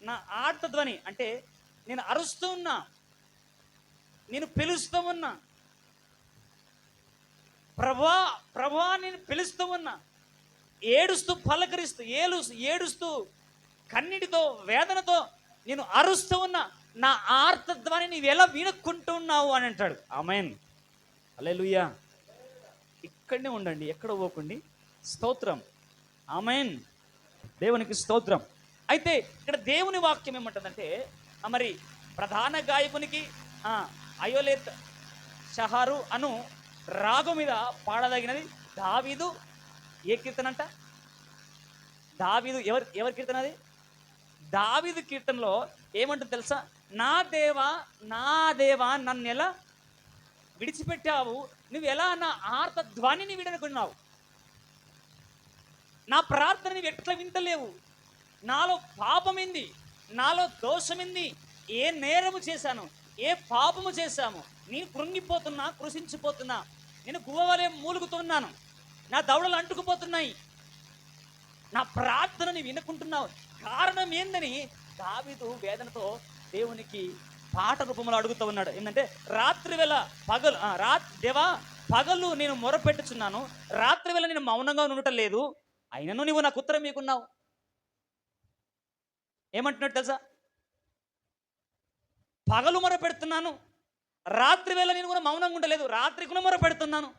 నా ఆర్తధ్వని అంటే నేను అరుస్తూ ఉన్నా, నేను పిలుస్తూ ఉన్నా, ప్రభా ప్రభా నేను పిలుస్తూ ఉన్నా, ఏడుస్తూ పలకరిస్తూ ఏడుస్తూ కన్నీటితో వేదనతో నేను అరుస్తూ ఉన్నా, నా ఆర్తధ్వని నీవు ఎలా వినుక్కుంటున్నావు అని అంటాడు. ఆమేన్, హల్లెలూయా. ఇక్కడనే ఉండండి, ఎక్కడ పోకండి. స్తోత్రం, ఆమేన్, దేవునికి స్తోత్రం. అయితే ఇక్కడ దేవుని వాక్యం ఏమంటుందంటే, మరి ప్రధాన గాయకునికి అయోలేత్ షహారు అను రాగం మీద పాడదగినది దావీదు. ఏ కీర్తన అంట? దావీదు ఎవరి కీర్తన అది? దావీదు కీర్తనలో ఏమంటుంది తెలుసా? నా దేవా నన్ను ఎలా విడిచిపెట్టావు, నువ్వు ఎలా నా ఆర్త ధ్వనిని విడనుకున్నావు, నా ప్రార్థన నువ్వు ఎట్లా వింటలేవు, నాలో పాపమింది, నాలో దోషమింది, ఏ నేరము చేశాను, ఏ పాపము చేశాము, నేను కృంగిపోతున్నా, కృషించిపోతున్నా, నేను గువ్వవలే మూలుగుతున్నాను, నా దవడలు అంటుకుపోతున్నాయి, నా ప్రార్థనని వినుకుంటున్నావు, కారణం ఏందని దావీదు వేదనతో దేవునికి పాట రూపంలో అడుగుతూ ఉన్నాడు. ఏంటంటే రాత్రి వేళ దేవా పగలు నేను మొరపెట్టుచున్నాను, రాత్రి వేళ నేను మౌనంగా ఉండటం లేదు, అయినను నువ్వు నాకు ఉత్తరం మీకున్నావు. ఏమంటున్నాడు తెలుసా? పగలు మొర పెడుతున్నాను, రాత్రి వేళ నేను కూడా మౌనంగా ఉండలేదు, రాత్రి కూడా మొర పెడుతున్నాను,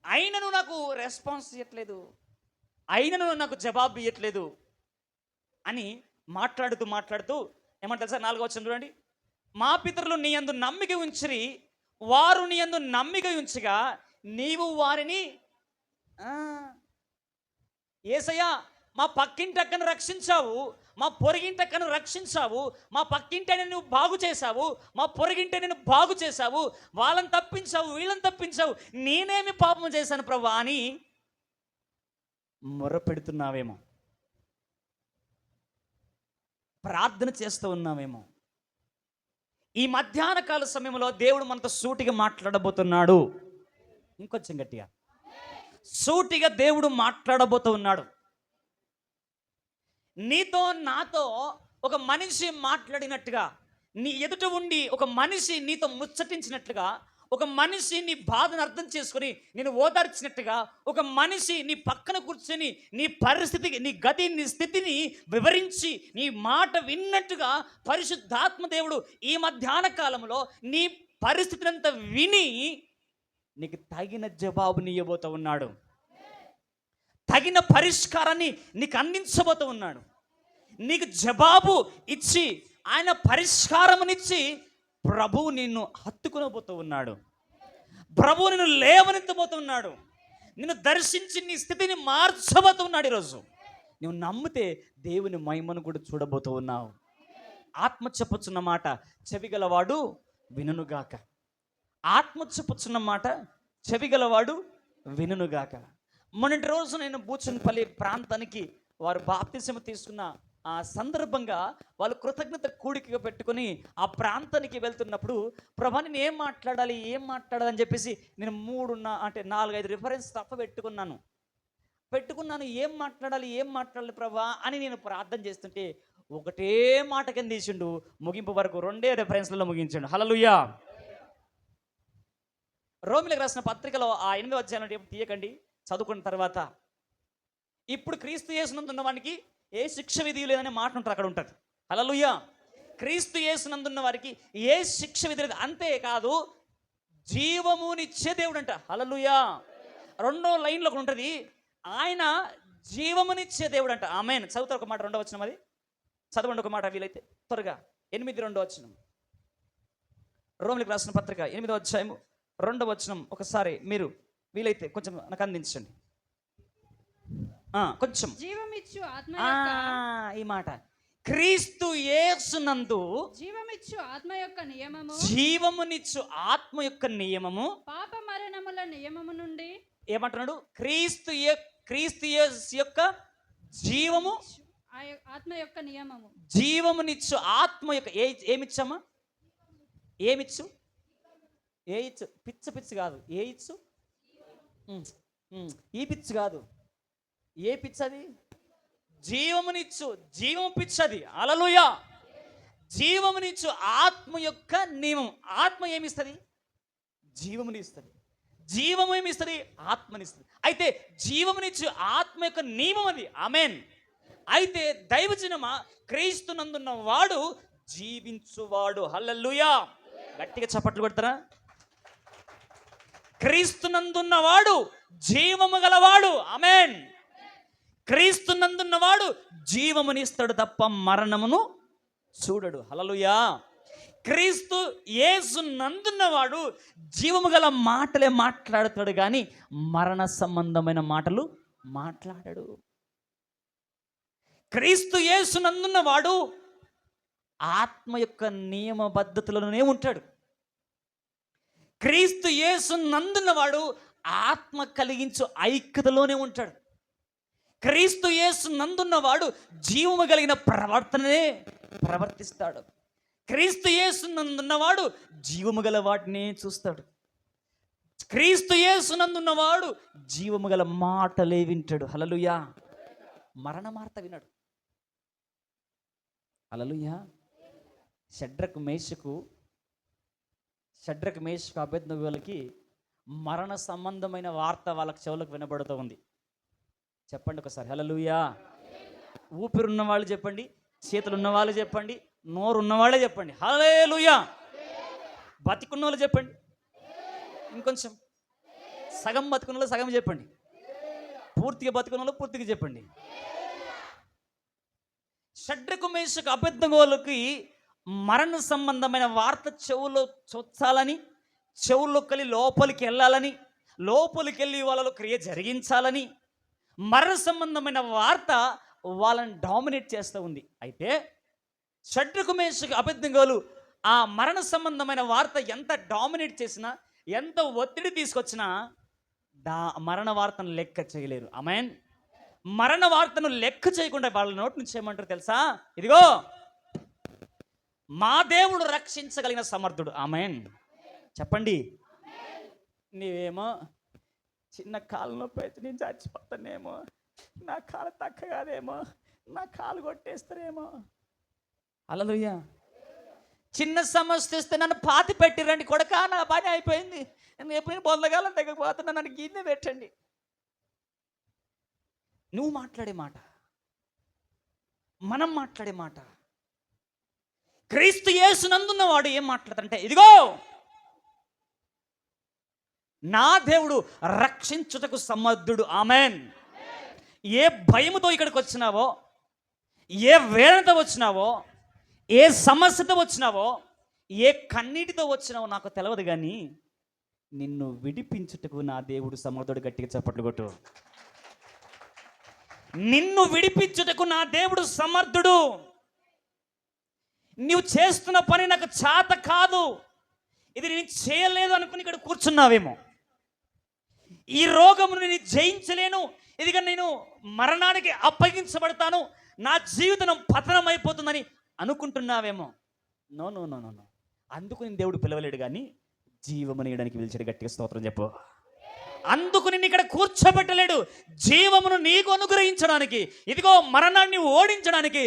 అయినను నాకు రెస్పాన్స్ ఇవ్వట్లేదు, అయినను నాకు జవాబు ఇవ్వట్లేదు అని మాట్లాడుతూ ఏమంటారు సార్? 4వ వచనం చూడండి. మా పితరులు నీ యందు నమ్మిక ఉంచిరి, వారు నీ యందు నమ్మిక ఉంచగా నీవు వారిని యేసయ్యా మా పక్కింటక్కను రక్షించావు, మా పొరిగింటక్కను రక్షించావు, మా పక్కింటిని నువ్వు బాగు చేశావు, మా పొరిగింటిని నువ్వు బాగు చేశావు, వాళ్ళని తప్పించావు, వీళ్ళని తప్పించావు, నేనేమి పాపం చేశాను ప్రభు అని మొరపెడుతున్నావేమో, ప్రార్థన చేస్తూ ఉన్నావేమో. ఈ మధ్యాహ్న కాల సమయంలో దేవుడు మనతో సూటిగా మాట్లాడబోతున్నాడు. ఇంకొంచెం గట్టిగా, సూటిగా దేవుడు మాట్లాడబోతూ ఉన్నాడు. నీతో నాతో ఒక మనిషి మాట్లాడినట్టుగా, నీ ఎదుట ఉండి ఒక మనిషి నీతో ముచ్చటించినట్లుగా, ఒక మనిషి నీ బాధను అర్థం చేసుకొని నేను ఓదార్చినట్టుగా, ఒక మనిషి నీ పక్కన కూర్చొని నీ పరిస్థితికి, నీ గతి, నీ స్థితిని వివరించి నీ మాట విన్నట్టుగా పరిశుద్ధాత్మ దేవుడు ఈ మధ్యాహ్న కాలంలో నీ పరిస్థితిని అంతా విని నీకు తగిన జవాబుని ఇవ్వబోతూ ఉన్నాడు, తగిన పరిష్కారాన్ని నీకు అందించబోతూ ఉన్నాడు. నీకు జవాబు ఇచ్చి ఆయన పరిష్కారమునిచ్చి ప్రభువు నిన్ను హత్తుకునబోతూ ఉన్నాడు, ప్రభువు నిన్ను లేవనెత్తబోతున్నాడు, నిన్ను దర్శించి నీ స్థితిని మార్చబోతూ ఉన్నాడు. ఈరోజు నువ్వు నమ్మితే దేవుని మహిమను కూడా చూడబోతూ ఉన్నావు. ఆత్మ చెప్పుచున్న మాట చెవిగలవాడు వినుగాక, ఆత్మ చెప్పుచున్న మాట చెవిగలవాడు వినుగాక. మొన్నటి రోజు నేను బూచన్పల్లి ప్రాంతానికి వారు బాప్తిసమ తీసుకున్న ఆ సందర్భంగా వాళ్ళు కృతజ్ఞత కూడికగా పెట్టుకొని ఆ ప్రాంతానికి వెళ్తున్నప్పుడు ప్రభా నేను ఏం మాట్లాడాలి అని చెప్పేసి నేను 4-5 రిఫరెన్స్ తప్ప పెట్టుకున్నాను. ఏం మాట్లాడాలి ప్రభా అని నేను ప్రార్థన చేస్తుంటే ఒకటే మాట కింద తీసిండు, ముగింపు వరకు 2 రిఫరెన్స్లలో ముగించండు. హల్లెలూయా. రోమిలకు రాసిన పత్రికలో ఆ 8వ అధ్యాయం తీయకండి, చదువుకున్న తర్వాత ఇప్పుడు క్రీస్తు యేసునందున్న వానికి ఏ శిక్ష విధి లేదనే మాట ఉంటారు, అక్కడ ఉంటుంది. హల్లెలూయా. క్రీస్తు యేసునందున్న వారికి ఏ శిక్ష విధి లేదు, అంతేకాదు జీవమునిచ్చే దేవుడు అంట. హల్లెలూయా. 2వ లైన్లో ఉంటుంది, ఆయన జీవమునిచ్చే దేవుడు అంట. ఆమేన్. చదువుతారు ఒక మాట, 2వ వచనం, అది చదవండి ఒక మాట వీలైతే త్వరగా. 8:2 వచనం, రోమిలకు రాసిన పత్రిక 8వ అధ్యాయము 2వ వచనం ఒకసారి మీరు వీలైతే కొంచెం నాకు అందించండి. కొంచెం జీవమిచ్చు ఆత్మ యొక్క ఈ మాట, క్రీస్తు యేసునందు జీవమిచ్చు ఆత్మ యొక్క నియమము పాప మరణముల నియమము నుండి ఏమంటున్నాడు? క్రీస్తు యేసు యొక్క జీవము ఆత్మ యొక్క నియమము, జీవమునిచ్చు ఆత్మ యొక్క ఏమిచ్చమ్మా? ఏమిచ్చు? ఏ ఇచ్చు? పిచ్చి కాదు, ఏ ఇచ్చు? ఈ పిచ్చి కాదు, ఏ పిచ్చి? అది జీవమునిచ్చు, జీవము పిచ్చది. హల్లెలూయా. జీవమునిచ్చు ఆత్మ యొక్క నియమం. ఆత్మ ఏమిస్తుంది? జీవమునిస్తుంది. జీవము ఏమిస్తుంది? ఆత్మనిస్తుంది. అయితే జీవమునిచ్చు ఆత్మ యొక్క నియమం అది. ఆమేన్. అయితే దైవజనమా, క్రీస్తునందున్న వాడు జీవించువాడు. హల్లెలూయా. గట్టిగా చప్పట్లు కొడతారా? క్రీస్తునందున్నవాడు జీవము గలవాడు. ఆమేన్. క్రీస్తునందున్నవాడు జీవమునిస్తాడు తప్ప మరణమును చూడడు. హల్లెలూయా. క్రీస్తు యేసు నందున్నవాడు జీవము గల మాటలే మాట్లాడతాడు కానీ మరణ సంబంధమైన మాటలు మాట్లాడాడు. క్రీస్తు యేసు నందున్నవాడు ఆత్మ యొక్క నియమ పద్ధతులలోనే ఉంటాడు. క్రీస్తు యేసు నందున్నవాడు ఆత్మ కలిగించు ఐక్యతలోనే ఉంటాడు. క్రీస్తు యేసు నందున్నవాడు జీవము కలిగిన ప్రవర్తననే ప్రవర్తిస్తాడు. క్రీస్తు యేసు నందున్నవాడు జీవము గల వాటిని చూస్తాడు. క్రీస్తు యేసు నందున్నవాడు జీవము గల మాటలే వింటాడు. హల్లెలూయా. మరణ వార్త వినడు. హల్లెలూయా. షడ్రకు మేషకు అబేద్నెగోలకి మరణ సంబంధమైన వార్త వాళ్ళకి చెవులకు వినబడుతూ ఉంది. చెప్పండి ఒకసారి హల్లెలూయా. ఊపిరి ఉన్న వాళ్ళు చెప్పండి, చేతులు ఉన్న వాళ్ళు చెప్పండి, నోరు ఉన్నవాళ్ళే చెప్పండి హల్లెలూయా. బతికున్న వాళ్ళు చెప్పండి, ఇంకొంచెం సగం బతుకున్న వాళ్ళు సగం చెప్పండి, పూర్తిగా బతుకున్న వాళ్ళు పూర్తిగా చెప్పండి. షడ్రకు మేషకు అబేద్నెగోలకి మరణ సంబంధమైన వార్త చెవులో చొచ్చాలని, చెవుల్లోకి లోపలికి వెళ్ళాలని, లోపలికి వెళ్ళి వాళ్ళలో క్రియ జరిగించాలని మరణ సంబంధమైన వార్త వాళ్ళని డామినేట్ చేస్తూ ఉంది. అయితే షడ్రకు మేషకు అబేద్నెగోలు ఆ మరణ సంబంధమైన వార్త ఎంత డామినేట్ చేసినా, ఎంత ఒత్తిడి తీసుకొచ్చినా మరణ వార్తను లెక్క చేయలేరు. ఆమేన్. మరణ వార్తను లెక్క చేయకుండా వాళ్ళ నోటి నుంచి ఏమంటారు తెలుసా? ఇదిగో మా దేవుడు రక్షించగలిగిన సమర్థుడు. ఆమేన్. చెప్పండి. నీవేమో చిన్న కాలు నొప్పి అయితే నేను చచ్చిపోతానేమో, నా కాలు తక్క కాదేమో, నా కాలు కొట్టేస్తారేమో. హల్లెలూయా. చిన్న సమస్య వస్తే నన్ను పాతి పెట్టిరండి కొడక, నా పని అయిపోయింది, నేను ఎప్పుడైనా బొందగాలం తగ్గకపోతున్నా, నన్ను గిన్నె పెట్టండి. నువ్వు మాట్లాడే మాట, మనం మాట్లాడే మాట. క్రీస్తు యేసు నందున్నవాడు ఏం మాట్లాడతాడంటే, ఇదిగో నా దేవుడు రక్షించుటకు సమర్థుడు. ఆమేన్. ఏ భయముతో ఇక్కడికి వచ్చినావో, ఏ వేదనతో వచ్చినావో, ఏ సమస్యతో వచ్చినావో, ఏ కన్నీటితో వచ్చినావో నాకు తెలియదు కానీ నిన్ను విడిపించుటకు నా దేవుడు సమర్థుడు. గట్టిగా చప్పట్లు కొట్టు. నిన్ను విడిపించుటకు నా దేవుడు సమర్థుడు. నీవు చేస్తున్న పని నాకు చేత కాదు, ఇది నేను చేయలేదు అనుకుని ఇక్కడ కూర్చున్నావేమో. ఈ రోగమును నేను జయించలేను, ఇదిగా నేను మరణానికి అప్పగించబడతాను, నా జీవితం పతనం అయిపోతుందని అనుకుంటున్నావేమో. No no no no. అందుకు నేను దేవుడు పిలవలేడు కానీ జీవమనియడానికి పిలిచాడు. గట్టిగా స్తోత్రం చెప్పు. అందుకు నిన్ను ఇక్కడ కూర్చోబెట్టలేడు, జీవమును నీకు అనుగ్రహించడానికి, ఇదిగో మరణాన్ని ఓడించడానికి,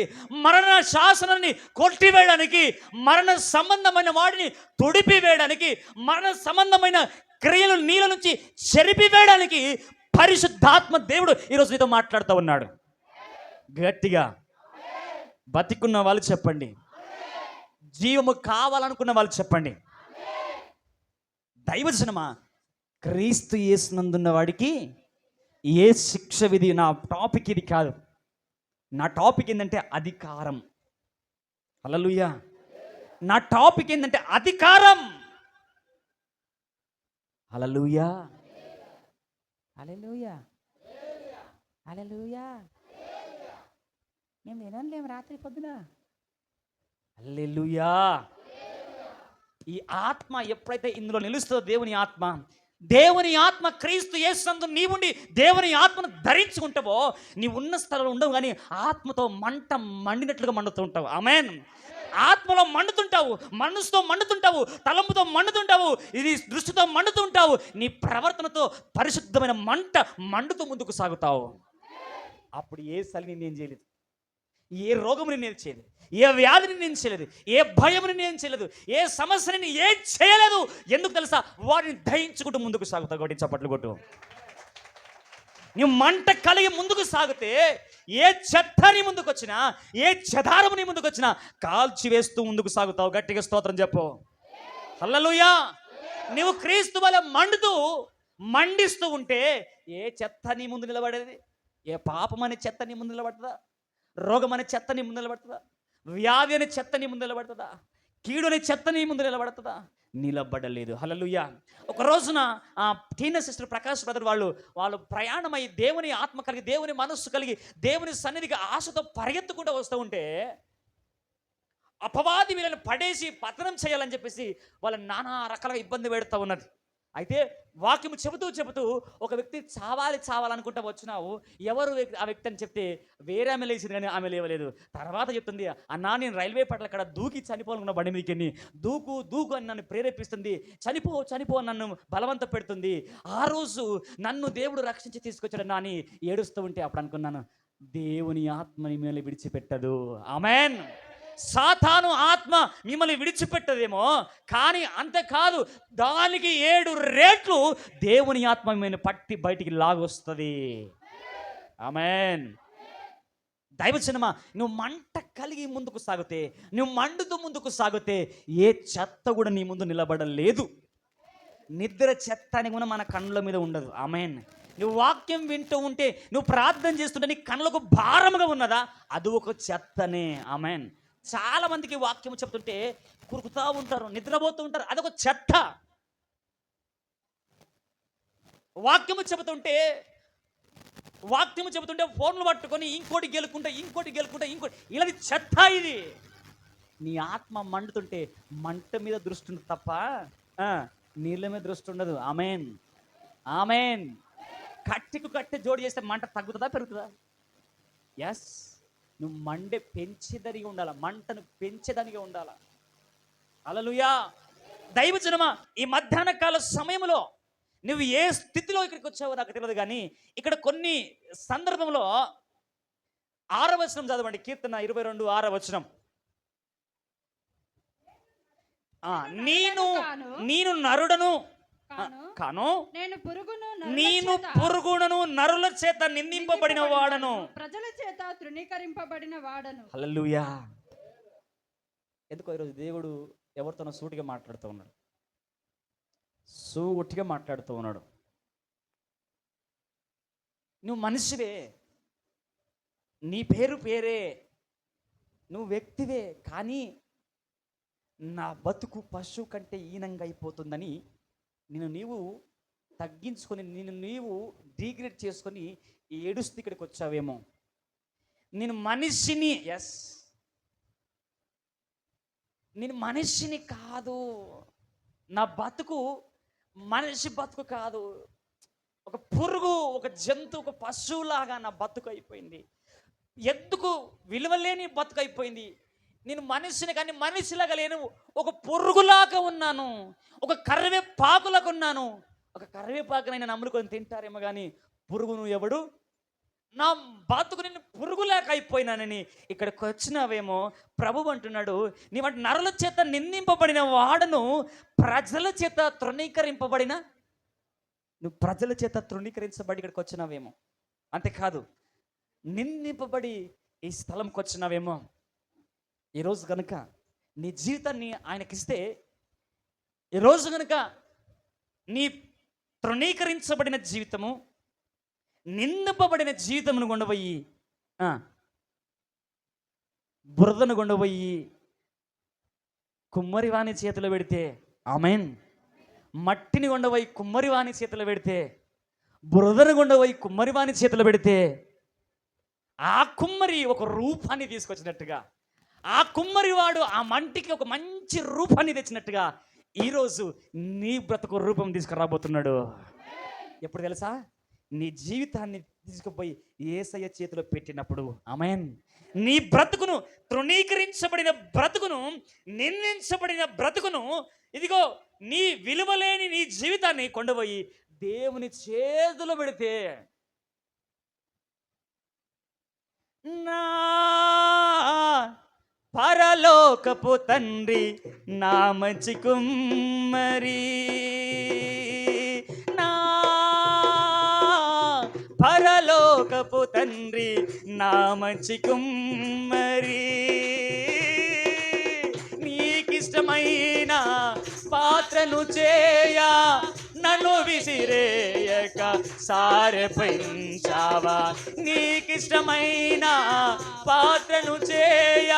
మరణ శాసనాన్ని కొట్టివేయడానికి, మరణ సంబంధమైన వాడిని తొడిపివేయడానికి, మరణ సంబంధమైన క్రియలు నీళ్ళ నుంచి చెరిపివేయడానికి పరిశుద్ధాత్మ దేవుడు ఈరోజు నీతో మాట్లాడుతూ ఉన్నాడు. గట్టిగా బతికున్న వాళ్ళు చెప్పండి, జీవము కావాలనుకున్న వాళ్ళు చెప్పండి. దైవజనమా, క్రీస్తు యేసునందున్న వాడికి ఏ శిక్ష విధి. నా టాపిక్ ఇది కాదు. నా టాపిక్ ఏంటంటే అధికారం. హల్లెలూయా. నా టాపిక్ ఏంటంటే అధికారం. హల్లెలూయా. హల్లెలూయా. హల్లెలూయా. మేము వినలేము రాత్రి పొద్దున. హల్లెలూయా. ఈ ఆత్మ ఎప్పుడైతే ఇందులో నిలుస్తుందో, దేవుని ఆత్మ క్రీస్తు యేసునందు నీవుండి దేవుని ఆత్మను ధరించుకుంటావో, నీ ఉన్న స్థలంలో ఉండవు కానీ ఆత్మతో మండినట్లుగా మండుతూ ఉంటావు. ఆమేన్. ఆత్మలో మండుతుంటావు, మనసుతో మండుతుంటావు, తలంపుతో మండుతుంటావు, ఇది దృష్టితో మండుతుంటావు. నీ ప్రవర్తనతో పరిశుద్ధమైన మండుతూ ముందుకు సాగుతావు. అప్పుడు ఏ చలి నిన్నేం చేయలేదు, ఏ రోగము నిన్నేం చేయలేదు, ఏ వ్యాధిని నేను చేయలేదు, ఏ భయముని నేను చేయలేదు, ఏ సమస్యని ఏం చేయలేదు. ఎందుకు తెలుసా? వాటిని దయించుకుంటూ ముందుకు సాగుతావు కాబట్టి చప్పట్లు కొట్టు. నువ్వు మంట కలిగి ముందుకు సాగితే ఏ చెత్త నీ ముందుకు వచ్చినా, ఏ చెదారము నీ ముందుకు వచ్చినా కాల్చి వేస్తూ ముందుకు సాగుతావు. గట్టిగా స్తోత్రం చెప్పు. హల్లెలూయా. నువ్వు క్రీస్తు వలె మండిస్తూ ఉంటే ఏ చెత్త నీ ముందు నిలబడేది? ఏ పాపం అనే చెత్త నీ ముందు నిలబడుతుందా? రోగం అనే చెత్త నీ ముందు నిలబడుతుందా? వ్యాధి అనే చెత్త నీ ముందు నిలబడుతుందా? కీడు అనే చెత్త నీ ముందు నిలబడుతుందా? నిలబడలేదు. హల్లెలూయా. ఒక రోజున టీనా సిస్టర్ ప్రకాష్ బ్రదర్ వాళ్ళు ప్రయాణమై దేవుని ఆత్మ కలిగి, దేవుని మనస్సు కలిగి, దేవుని సన్నిధికి ఆశతో పరిగెత్తుకుంటూ వస్తూ ఉంటే అపవాది వీళ్ళని పడేసి పతనం చేయాలని చెప్పేసి వాళ్ళ నానా రకాలుగా ఇబ్బంది పెడుతూ ఉన్నది. అయితే వాక్యము చెబుతూ ఒక వ్యక్తి చావాలనుకుంటా వచ్చినావు, ఎవరు ఆ వ్యక్తి అని చెప్తే వేరే ఆమె లేచింది కానీ ఆమె లేవలేదు. తర్వాత చెప్తుంది, అన్నా నేను రైల్వే పట్ల అక్కడ దూకి చనిపోవాలనుకున్న బండి మీదకి, దూకు అని నన్ను ప్రేరేపిస్తుంది, చనిపో అని నన్ను బలవంత పెడుతుంది. ఆ రోజు నన్ను దేవుడు రక్షించి తీసుకొచ్చాడు అని ఏడుస్తూ ఉంటే అప్పుడు అనుకున్నాను, దేవుని ఆత్మని మిమ్మల్ని విడిచిపెట్టదు. ఆమేన్. సాతాను ఆత్మ మిమ్మల్ని విడిచిపెట్టదేమో, కానీ అంతేకాదు, దానికి 7 రెట్లు దేవుని ఆత్మ మిమ్మల్ని పట్టి బయటికి లాగొస్తుంది. ఆమేన్. దైవజనమా, నువ్వు మంట కలిగి ముందుకు సాగితే, నువ్వు మండుతూ ముందుకు సాగితే ఏ చెత్త కూడా నీ ముందు నిలబడలేదు. నిద్ర చెత్త అని కూడా మన కళ్ళ మీద ఉండదు. ఆమేన్. నువ్వు వాక్యం వింటూ ఉంటే, నువ్వు ప్రార్థన చేస్తుంటే నీ కళ్ళకు భారముగా ఉన్నదా? అది ఒక చెత్తనే. ఆమేన్. చాలా మందికి వాక్యం చెప్తుంటే కురుకుతూ ఉంటారు, నిద్రపోతూ ఉంటారు, అదొక చెత్త. వాక్యము చెబుతుంటే ఫోన్లు పట్టుకొని ఇంకోటి గెలుకుంటా ఇలాది చెత్త. ఇది నీ ఆత్మ మండుతుంటే మంట మీద దృష్టి ఉంటుంది తప్ప నీళ్ళ మీద దృష్టి ఉండదు. ఆమేన్. ఆమేన్. కట్టెకు కట్టె జోడి చేస్తే మంట తగ్గుతుందా పెరుగుతుందా? ఎస్. నువ్వు పెంచేదానిగా ఉండాలా, మంటను పెంచేదానిగా ఉండాలా. హల్లెలూయా. దైవజనమా, ఈ మధ్యాహ్న కాల సమయంలో నువ్వు ఏ స్థితిలో ఇక్కడికి వచ్చావో నాకు తెలియదు, కానీ ఇక్కడ కొన్ని సందర్భంలో 6వ వచనం చదవండి. కీర్తన 22:6వ వచనం. నేను నరుడను కాను, నేను పురుగును నరుల చేత నిందింపబడిన వాడను, ప్రజల చేత తృణీకరింపబడిన వాడను. హల్లెలూయా. ఎందుకో ఈరోజు దేవుడు ఎవరితోనో సూటిగా మాట్లాడుతూ ఉన్నాడు. నువ్వు మనిషివే, నీ పేరే, నువ్వు వ్యక్తివే, కానీ నా బతుకు పశువు కంటే హీనంగా అయిపోతుందని నీవు తగ్గించుకొని, నీవు డిగ్రేడ్ చేసుకొని ఏడుస్తూ ఇక్కడికి వచ్చావేమో. నేను మనిషిని కాదు, నా బతుకు మనిషి బతుకు కాదు, ఒక పురుగు, ఒక జంతువు, ఒక పశువులాగా నా బతుకు అయిపోయింది. ఎందుకు విలువలేని బతుకు అయిపోయింది. నేను మనిషిని కానీ మనిషిలాగా లేను, ఒక పురుగులాగా ఉన్నాను, ఒక కరివేపాకులాగా ఉన్నాను. ఒక కరివేపాకునైనా నమ్ముకొని తింటారేమో కానీ పురుగును ఎవడు? నా బతుకు నేను పురుగులాగా అయిపోయినానని ఇక్కడికి వచ్చినావేమో. ప్రభువు అంటున్నాడు, నీవంటి నరుల చేత నిందింపబడిన వాడను, ప్రజల చేత నువ్వు ప్రజల చేత తృణీకరించబడి ఇక్కడికి వచ్చినావేమో. అంతేకాదు, నిందింపబడి ఈ స్థలంకి వచ్చినావేమో. ఈరోజు కనుక నీ జీవితాన్ని ఆయనకిస్తే, ఈరోజు కనుక నీ తృణీకరించబడిన జీవితము, నిందింపబడిన జీవితమును కొండపోయి, బురదను కొండపోయి కుమ్మరివాణి చేతిలో పెడితే, ఆమేన్. మట్టిని కొండపోయి కుమ్మరివాణి చేతిలో పెడితే, బురదను కొండపోయి కుమ్మరివాణి చేతిలో పెడితే, ఆ కుమ్మరి ఒక రూపాన్ని తీసుకొచ్చినట్టుగా, ఆ కుమ్మరివాడు ఆ మంటికి ఒక మంచి రూపాన్ని తెచ్చినట్టుగా ఈరోజు నీ బ్రతుకు రూపం తీసుకురాబోతున్నాడు. ఎప్పుడు తెలుసా? నీ జీవితాన్ని తీసుకుపోయి యేసయ్య చేతిలో పెట్టినప్పుడు. ఆమేన్. నీ బ్రతుకును, తృణీకరించబడిన బ్రతుకును, నిందించబడిన బ్రతుకును, ఇదిగో నీ విలువలేని నీ జీవితాన్ని కొండపోయి దేవుని చేతిలో పెడితే నా పరలోకపు తండ్రి నా మంచి కుమ్మరి, నా పరలోకపు తండ్రి నా మంచి కుమ్మరి, నీకిష్టమైన పాత్రను చేయ నన్ను విసిరేయక సారపించావా, నీకిష్టమైన పాత్రను చేయ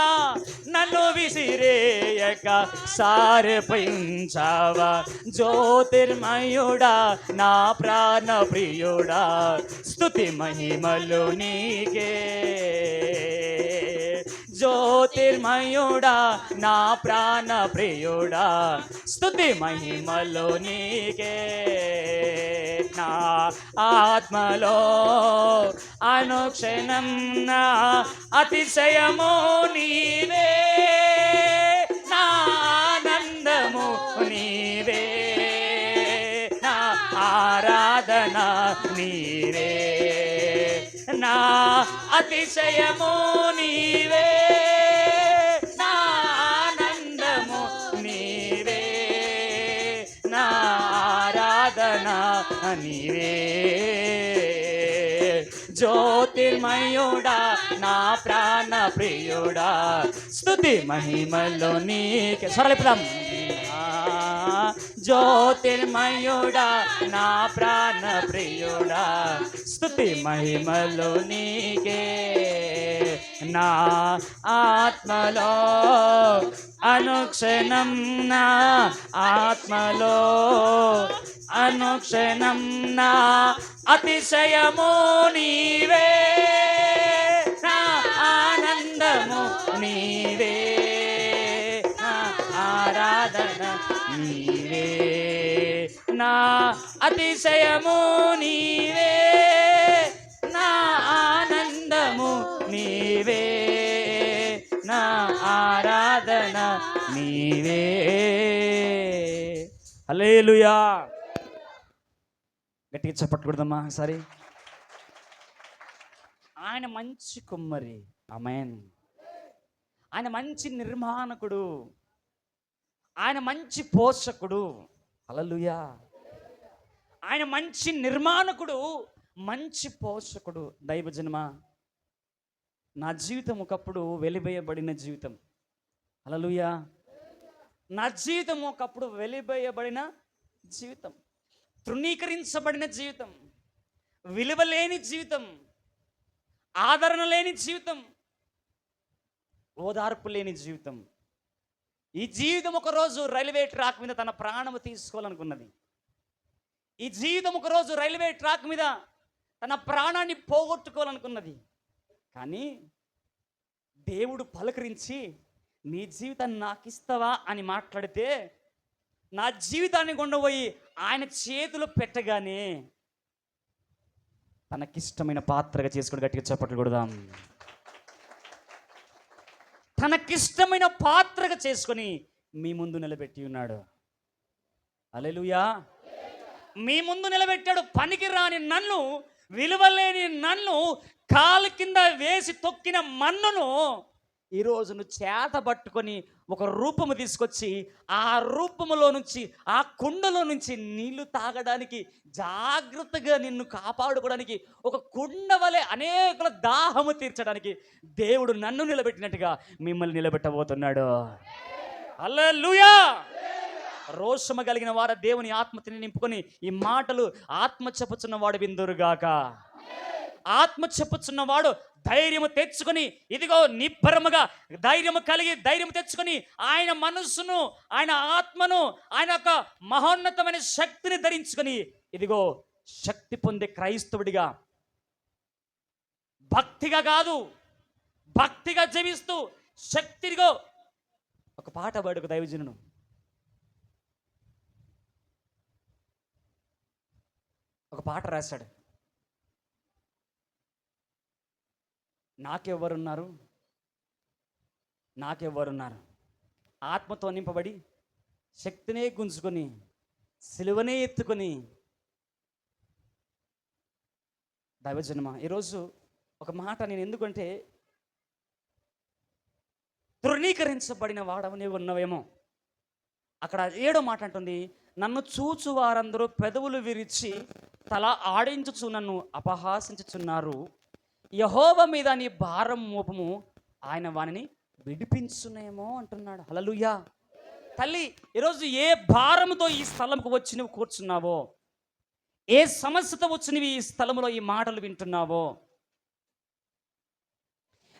నన్ను విసిరేయక సారపించావా, జ్యోతిర్మయుడా నా ప్రాణ ప్రియుడా స్తుతి మహిమలు నీకే, జ్యోతిర్మయుడా నా ప్రాణ ప్రియుడా స్తుతి మహిమలు నీకే, నా ఆత్మలో అనుక్షణం నా అతిశయము నీవే, నా ఆనందము నీవే, నా ఆరాధన నీవే, నా అతిశయము నీవే, నా ఆనందము నీవే, నా ఆరాధన నీవే, జ్యోతిర్మయుడా నా ప్రాణ ప్రియుడా స్తుతి మహిమలు నీకే. స్వరలిపుదాం. జ్యోతిర్మయుడా నా ప్రాణ ప్రియుడా స్తుతి మహిమలు నీకే, నా ఆత్మలో అనుక్షణం నా ఆత్మలో అనుక్షణం నా అతిశయము నీవే, నా ఆనందము నీవే, నా ఆరాధన నీవే, నా అతిశయము నీవే, నా ఆనందము నీవే, నా ఆరాధన నీవే. హల్లెలూయా. గట్టిగా చప్పట్కూడదమ్మా సరే. ఆయన మంచి కుమ్మరి, ఆమేన్. ఆయన మంచి నిర్మాణకుడు, ఆయన మంచి పోషకుడు, హల్లెలూయా. ఆయన మంచి నిర్మాణకుడు, మంచి పోషకుడు. దైవజనమా, నా జీవితం ఒకప్పుడు వెలివేయబడిన జీవితం, హల్లెలూయా. నా జీవితం ఒకప్పుడు వెలివేయబడిన జీవితం, తృణీకరించబడిన జీవితం, విలువలేని జీవితం, ఆదరణ లేని జీవితం, ఓదార్పు లేని జీవితం. ఈ జీవితం ఒకరోజు రైల్వే ట్రాక్ మీద తన ప్రాణము తీసుకోవాలనుకున్నది. ఈ జీవితం ఒకరోజు రైల్వే ట్రాక్ మీద తన ప్రాణాన్ని పోగొట్టుకోవాలనుకున్నది. కానీ దేవుడు పలకరించి నీ జీవితాన్ని నాకు ఇస్తావా అని మాట్లాడితే, నా జీవితాన్ని కొండపోయి ఆయన చేతులు పెట్టగానే తనకిష్టమైన పాత్రగా చేసుకుని గట్టిగా చప్పట్లు కొడదాం. తనకిష్టమైన పాత్రగా చేసుకొని మీ ముందు నిలబెట్టి ఉన్నాడు. హల్లెలూయా. మీ ముందు నిలబెట్టాడు. పనికి రాని నన్ను, విలువలేని నన్ను, కాలు కింద వేసి తొక్కిన మన్నును ఈరోజు నువ్వు చేత పట్టుకొని ఒక రూపము తీసుకొచ్చి, ఆ రూపములో నుంచి, ఆ కుండలో నుంచి నీళ్లు తాగడానికి, జాగ్రత్తగా నిన్ను కాపాడుకోవడానికి, ఒక కుండ వలె అనేకుల దాహము తీర్చడానికి దేవుడు నన్ను నిలబెట్టినట్టుగా మిమ్మల్ని నిలబెట్టబోతున్నాడు. హల్లెలూయా. రోషము కలిగిన వారు దేవుని ఆత్మని నింపుకొని ఈ మాటలు ఆత్మ చెప్పుచున్న వాడు విందురుగాక. ఆత్మ చెప్పుచున్నవాడు ధైర్యము తెచ్చుకొని, ఇదిగో నిబ్బరముగా ధైర్యము కలిగి ధైర్యం తెచ్చుకొని ఆయన మనస్సును, ఆయన ఆత్మను, ఆయన యొక్క మహోన్నతమైన శక్తిని ధరించుకొని, ఇదిగో శక్తి పొందే క్రైస్తవుడిగా, భక్తిగా కాదు, భక్తిగా జీవిస్తూ శక్తిగా. ఒక పాట పాడుకు దైవజనుడు, ఒక పాట రాశాడు. నాకెవ్వరున్నారు, నాకెవ్వరున్నారు, ఆత్మతో నింపబడి శక్తినే గుంజుకొని సిలువనే ఎత్తుకొని. దైవజనమా, ఈరోజు ఒక మాట నేను ఎందుకంటే తృణీకరించబడిన వాడవు నీవు ఉన్నావేమో. అక్కడ 7వ మాట అంటుంది, నన్ను చూచు వారందరూ పెదవులు విరిచి తల ఆడించుచు నన్ను అపహాసించుచున్నారు. యెహోవా మీద నీ భారం మోపము, ఆయన వానిని విడిపించునేమో అంటున్నాడు. హల్లెలూయా. తల్లి, ఈరోజు ఏ భారముతో ఈ స్థలంకు వచ్చి నువ్వు కూర్చున్నావో, ఏ సమస్యతో వచ్చి నువ్వు ఈ స్థలంలో ఈ మాటలు వింటున్నావో,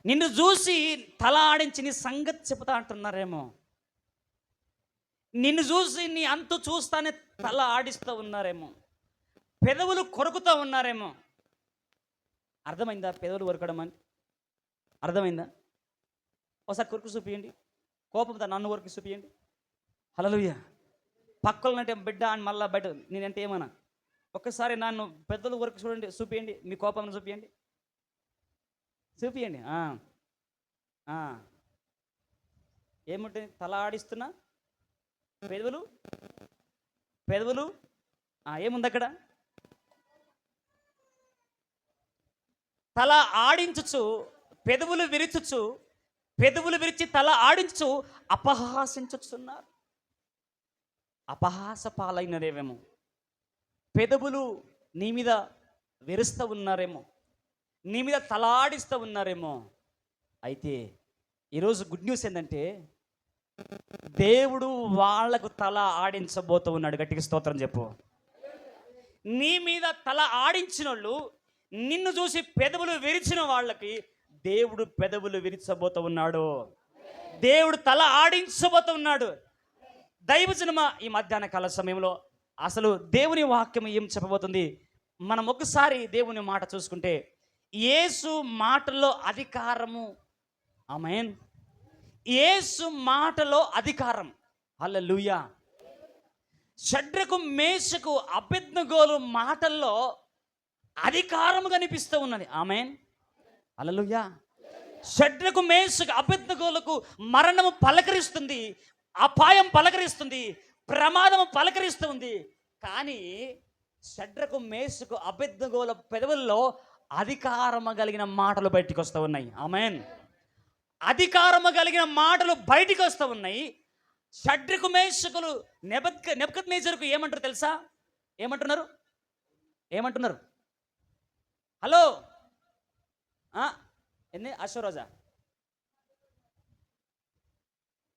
నిన్ను చూసి తల ఆడించి నీ సంగతి చెబుతా అంటున్నారేమో, నిన్ను చూసి నీ అంతు చూస్తానే తల ఆడిస్తూ ఉన్నారేమో, పెదవులు కొరుకుతూ ఉన్నారేమో. అర్థమైందా పెదవులు కొరకడం అని? అర్థమైందా? ఒకసారి కొరకు చూపియండి, కోపంతో నన్ను కొరికి చూపియండి. హల్లెలూయా. పక్కలంటే బిడ్డ అని మళ్ళీ బయట నేనంటే ఏమన్నా, ఒక్కసారి నన్ను పెద్దలు కొరకు చూడండి, చూపియండి, మీ కోపం చూపియండి, చూపియండి. ఏముంటుంది? తల ఆడిస్తున్నా పెదవులు పెదవులు ఏముంది అక్కడ? తల ఆడించుచు పెదవులు విరిచుచు, పెదవులు విరిచి తల ఆడించు అపహాసించుచున్నారు. అపహాస పాలైనదేమో, పెదవులు నీ మీద విరుస్తూ ఉన్నారేమో, నీ మీద తలాడిస్తూ ఉన్నారేమో. అయితే ఈరోజు గుడ్ న్యూస్ ఏంటంటే, దేవుడు వాళ్లకు తల ఆడించబోతూ ఉన్నాడు. గట్టిగా స్తోత్రం చెప్పు. నీ మీద తల ఆడించిన వాళ్ళు, నిన్ను చూసి పెదవులు విరిచిన వాళ్ళకి దేవుడు పెదవులు విరిచబోతూ ఉన్నాడు. దేవుడు తల ఆడించబోతూ ఉన్నాడు. దైవజనమా, ఈ మధ్యాహ్న కాల సమయంలో అసలు దేవుని వాక్యం ఏం చెప్పబోతుంది? మనం ఒకసారి దేవుని మాట చూసుకుంటే, యేసు మాటలో అధికారము. ఆమేన్. యేసు మాటలో అధికారం. హల్లెలూయా. షడ్రకు మేషకు అబేద్నెగోలు మాటల్లో అధికారము కనిపిస్తూ ఉన్నది. ఆమేన్. హల్లెలూయా. షడ్రకు మేషకు అబేద్నెగోలకు మరణము పలకరిస్తుంది, అపాయం పలకరిస్తుంది, ప్రమాదము పలకరిస్తుంది. కానీ షడ్రకు మేషకు అబేద్నెగోల పెదవుల్లో అధికారము కలిగిన మాటలు బయటికి వస్తూ ఉన్నాయి. ఆమేన్. అధికారము కలిగిన మాటలు బయటికి వస్తూ ఉన్నాయి. షడ్రకు మేషకులు నెబుకద్నెజరుకు ఏమంటారు తెలుసా? ఏమంటున్నారు? హలో, ఎన్ని అశ్వరోజా?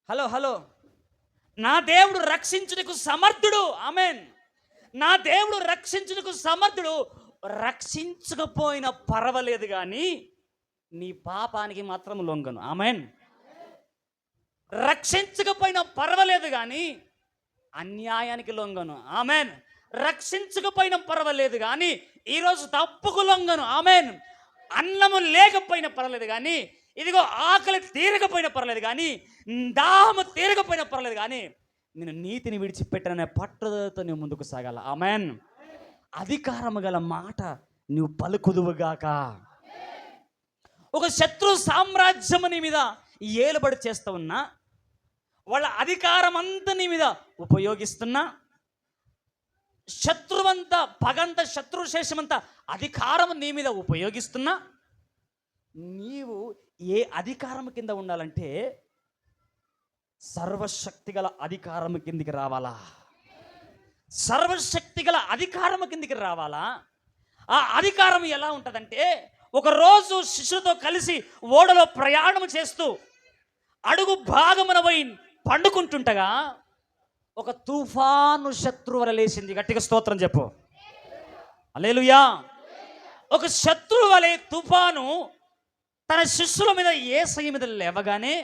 హలో, నా దేవుడు రక్షించుటకు సమర్థుడు. ఆమేన్. నా దేవుడు రక్షించుటకు సమర్థుడు. రక్షించకపోయినా పర్వాలేదు కానీ నీ పాపానికి మాత్రం లొంగను. ఆమేన్. రక్షించకపోయినా పర్వాలేదు కానీ అన్యాయానికి లొంగను. ఆమేన్. రక్షించకపోయినా పర్వాలేదు కానీ ఈరోజు తప్పుకు లొంగను. ఆమేన్. అన్నము లేకపోయినా పర్వాలేదు కానీ, ఇదిగో ఆకలి తీరకపోయినా పర్వాలేదు కానీ, దాహము తీరకపోయినా పర్వాలేదు కానీ, నేను నీతిని విడిచిపెట్టననే పట్టుదలతో నువ్వు ముందుకు సాగాల. ఆమేన్. అధికారము గల మాట నువ్వు పలుకుదువుగాక. ఒక శత్రు సామ్రాజ్యము నీ మీద ఏలుబడి చేస్తూ ఉన్నా, వాళ్ళ అధికారం అంతా నీ మీద ఉపయోగిస్తున్నా, శత్రువంతా పగంత శత్రుశేషమంతా అధికారం నీ మీద ఉపయోగిస్తున్నా, నీవు ఏ అధికారం కింద ఉండాలంటే సర్వశక్తి గల అధికారం కిందికి రావాలా. సర్వశక్తి గల అధికారం కిందికి రావాలా. ఆ అధికారం ఎలా ఉంటుందంటే, ఒకరోజు శిష్యులతో కలిసి ఓడలో ప్రయాణం చేస్తూ అడుగు భాగమున పోయి పండుకుంటుంటగా ఒక తుఫాను శత్రువు వలె లేచింది. గట్టిగా స్తోత్రం చెప్పు. హల్లెలూయా. ఒక శత్రువు వలె తుఫాను తన శిష్యుల మీద, యేసయ్య మీద లేవగానే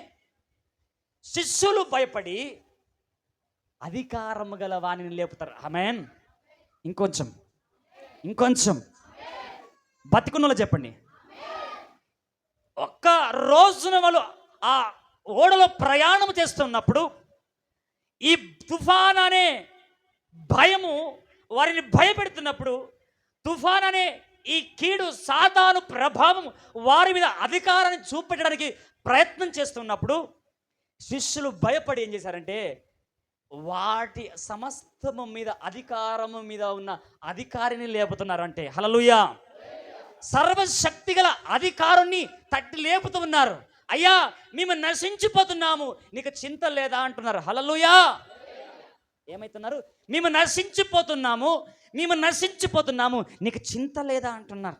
శిష్యులు భయపడి అధికారము గల వాణిని లేపుతారు. ఆమేన్. ఇంకొంచెం బతికున్నలో చెప్పండి. ఒక్క రోజున వాళ్ళు ఆ ఓడలో ప్రయాణం చేస్తున్నప్పుడు ఈ తుఫాన్ అనే భయము వారిని భయపెడుతున్నప్పుడు, తుఫాన్ అనే ఈ కీడు సాతాను ప్రభావం వారి మీద అధికారాన్ని చూపెట్టడానికి ప్రయత్నం చేస్తున్నప్పుడు శిష్యులు భయపడి ఏం చేశారంటే, వాటి సమస్తము మీద అధికారము మీద ఉన్న అధికారిని లేపుతున్నారంటే. హల్లెలూయా. సర్వశక్తి గల అధికారాన్ని తట్టి లేపుతూ ఉన్నారు. అయ్యా మేము నశించిపోతున్నాము, నీకు చింత లేదా అంటున్నారు. హల్లెలూయా. ఏమైతున్నారు? మేము నశించిపోతున్నాము, నీకు చింత లేదా అంటున్నారు.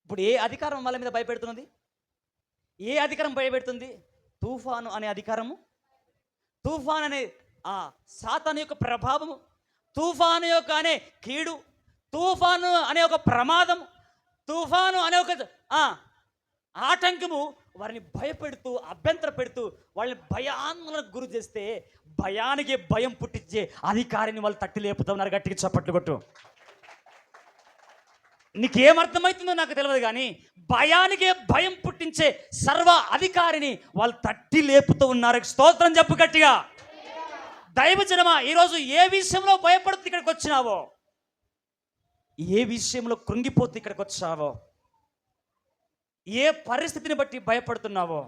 ఇప్పుడు ఏ అధికారం వాళ్ళ మీద భయపెడుతున్నది? ఏ అధికారం భయపెడుతుంది? తుఫాను అనే అధికారము, తుఫాన్ అనే సాతాను యొక్క ప్రభావము, తుఫాను యొక్క అనే కీడు, తుఫాను అనే ఒక ప్రమాదం, తుఫాను అనే ఒక ఆటంకము వారిని భయపెడుతూ, అభ్యంతర పెడుతూ, వాళ్ళని భయాందోళనకు గురి చేస్తే భయానికి భయం పుట్టించే అధికారిని వాళ్ళు తట్టి లేపుతున్నారు. గట్టిగా చప్పట్లు కొట్టు. నీకేమర్థమవుతుందో నాకు తెలియదు, కానీ భయానికే భయం పుట్టించే సర్వ అధికారిని వాళ్ళు తట్టి లేపుతూ ఉన్నారు. స్తోత్రం చెప్పు గట్టిగా. దైవజనమా, ఈరోజు ఏ విషయంలో భయపడుతూ ఇక్కడికి వచ్చినావో, ఏ విషయంలో కృంగిపోతూ ఇక్కడికి వచ్చావో, ఏ పరిస్థితిని బట్టి భయపడుతున్నావో,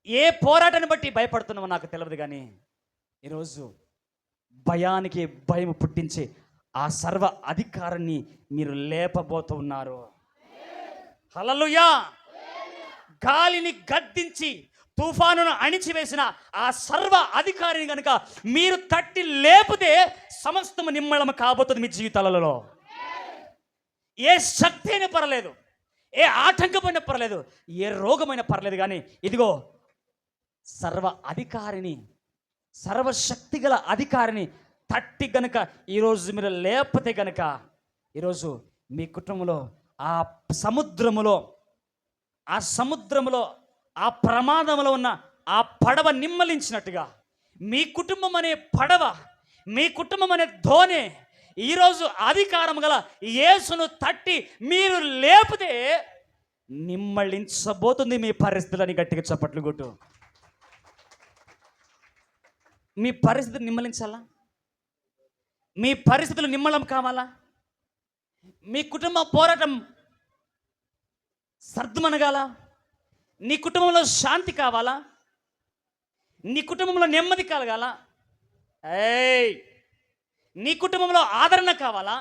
ఏ పోరాటాన్ని బట్టి భయపడుతున్నావో నాకు తెలియదు, కానీ ఈరోజు భయానికి భయం పుట్టించే ఆ సర్వ అధికారాన్ని మీరు లేపబోతూ ఉన్నారు. హల్లెలూయా. గాలిని గద్దించి తుఫానును అణిచివేసిన ఆ సర్వ అధికారిని కనుక మీరు తట్టి లేపితే సమస్తము నిమ్మళం కాబోతుంది మీ జీవితాలలో. ఏ శక్తి అయినా పర్లేదు, ఏ ఆటంకమైనా పర్లేదు, ఏ రోగమైనా పర్లేదు, కానీ ఇదిగో సర్వ అధికారిని, సర్వశక్తి గల అధికారిని తట్టి గనుక ఈరోజు మీరు లేకపోతే గనుక ఈరోజు మీ కుటుంబంలో ఆ సముద్రములో ఆ ప్రమాదంలో ఉన్న ఆ పడవ నిమ్మలించినట్టుగా మీ కుటుంబం అనే పడవ, మీ కుటుంబం అనే ధోని ఈరోజు అధికారం గల యేసును తట్టి మీరు లేపితే నిమ్మళించబోతుంది మీ పరిస్థితులని. గట్టిగా చప్పట్లు కొట్టు. మీ పరిస్థితులు నిమ్మలించాలా? మీ పరిస్థితులు నిమ్మలం కావాలా? మీ కుటుంబ పోరాటం సర్దుమనగాల? నీ కుటుంబంలో శాంతి కావాలా? నీ కుటుంబంలో నెమ్మది కలగాల? నీ కుటుంబంలో ఆదరణ కావాలా?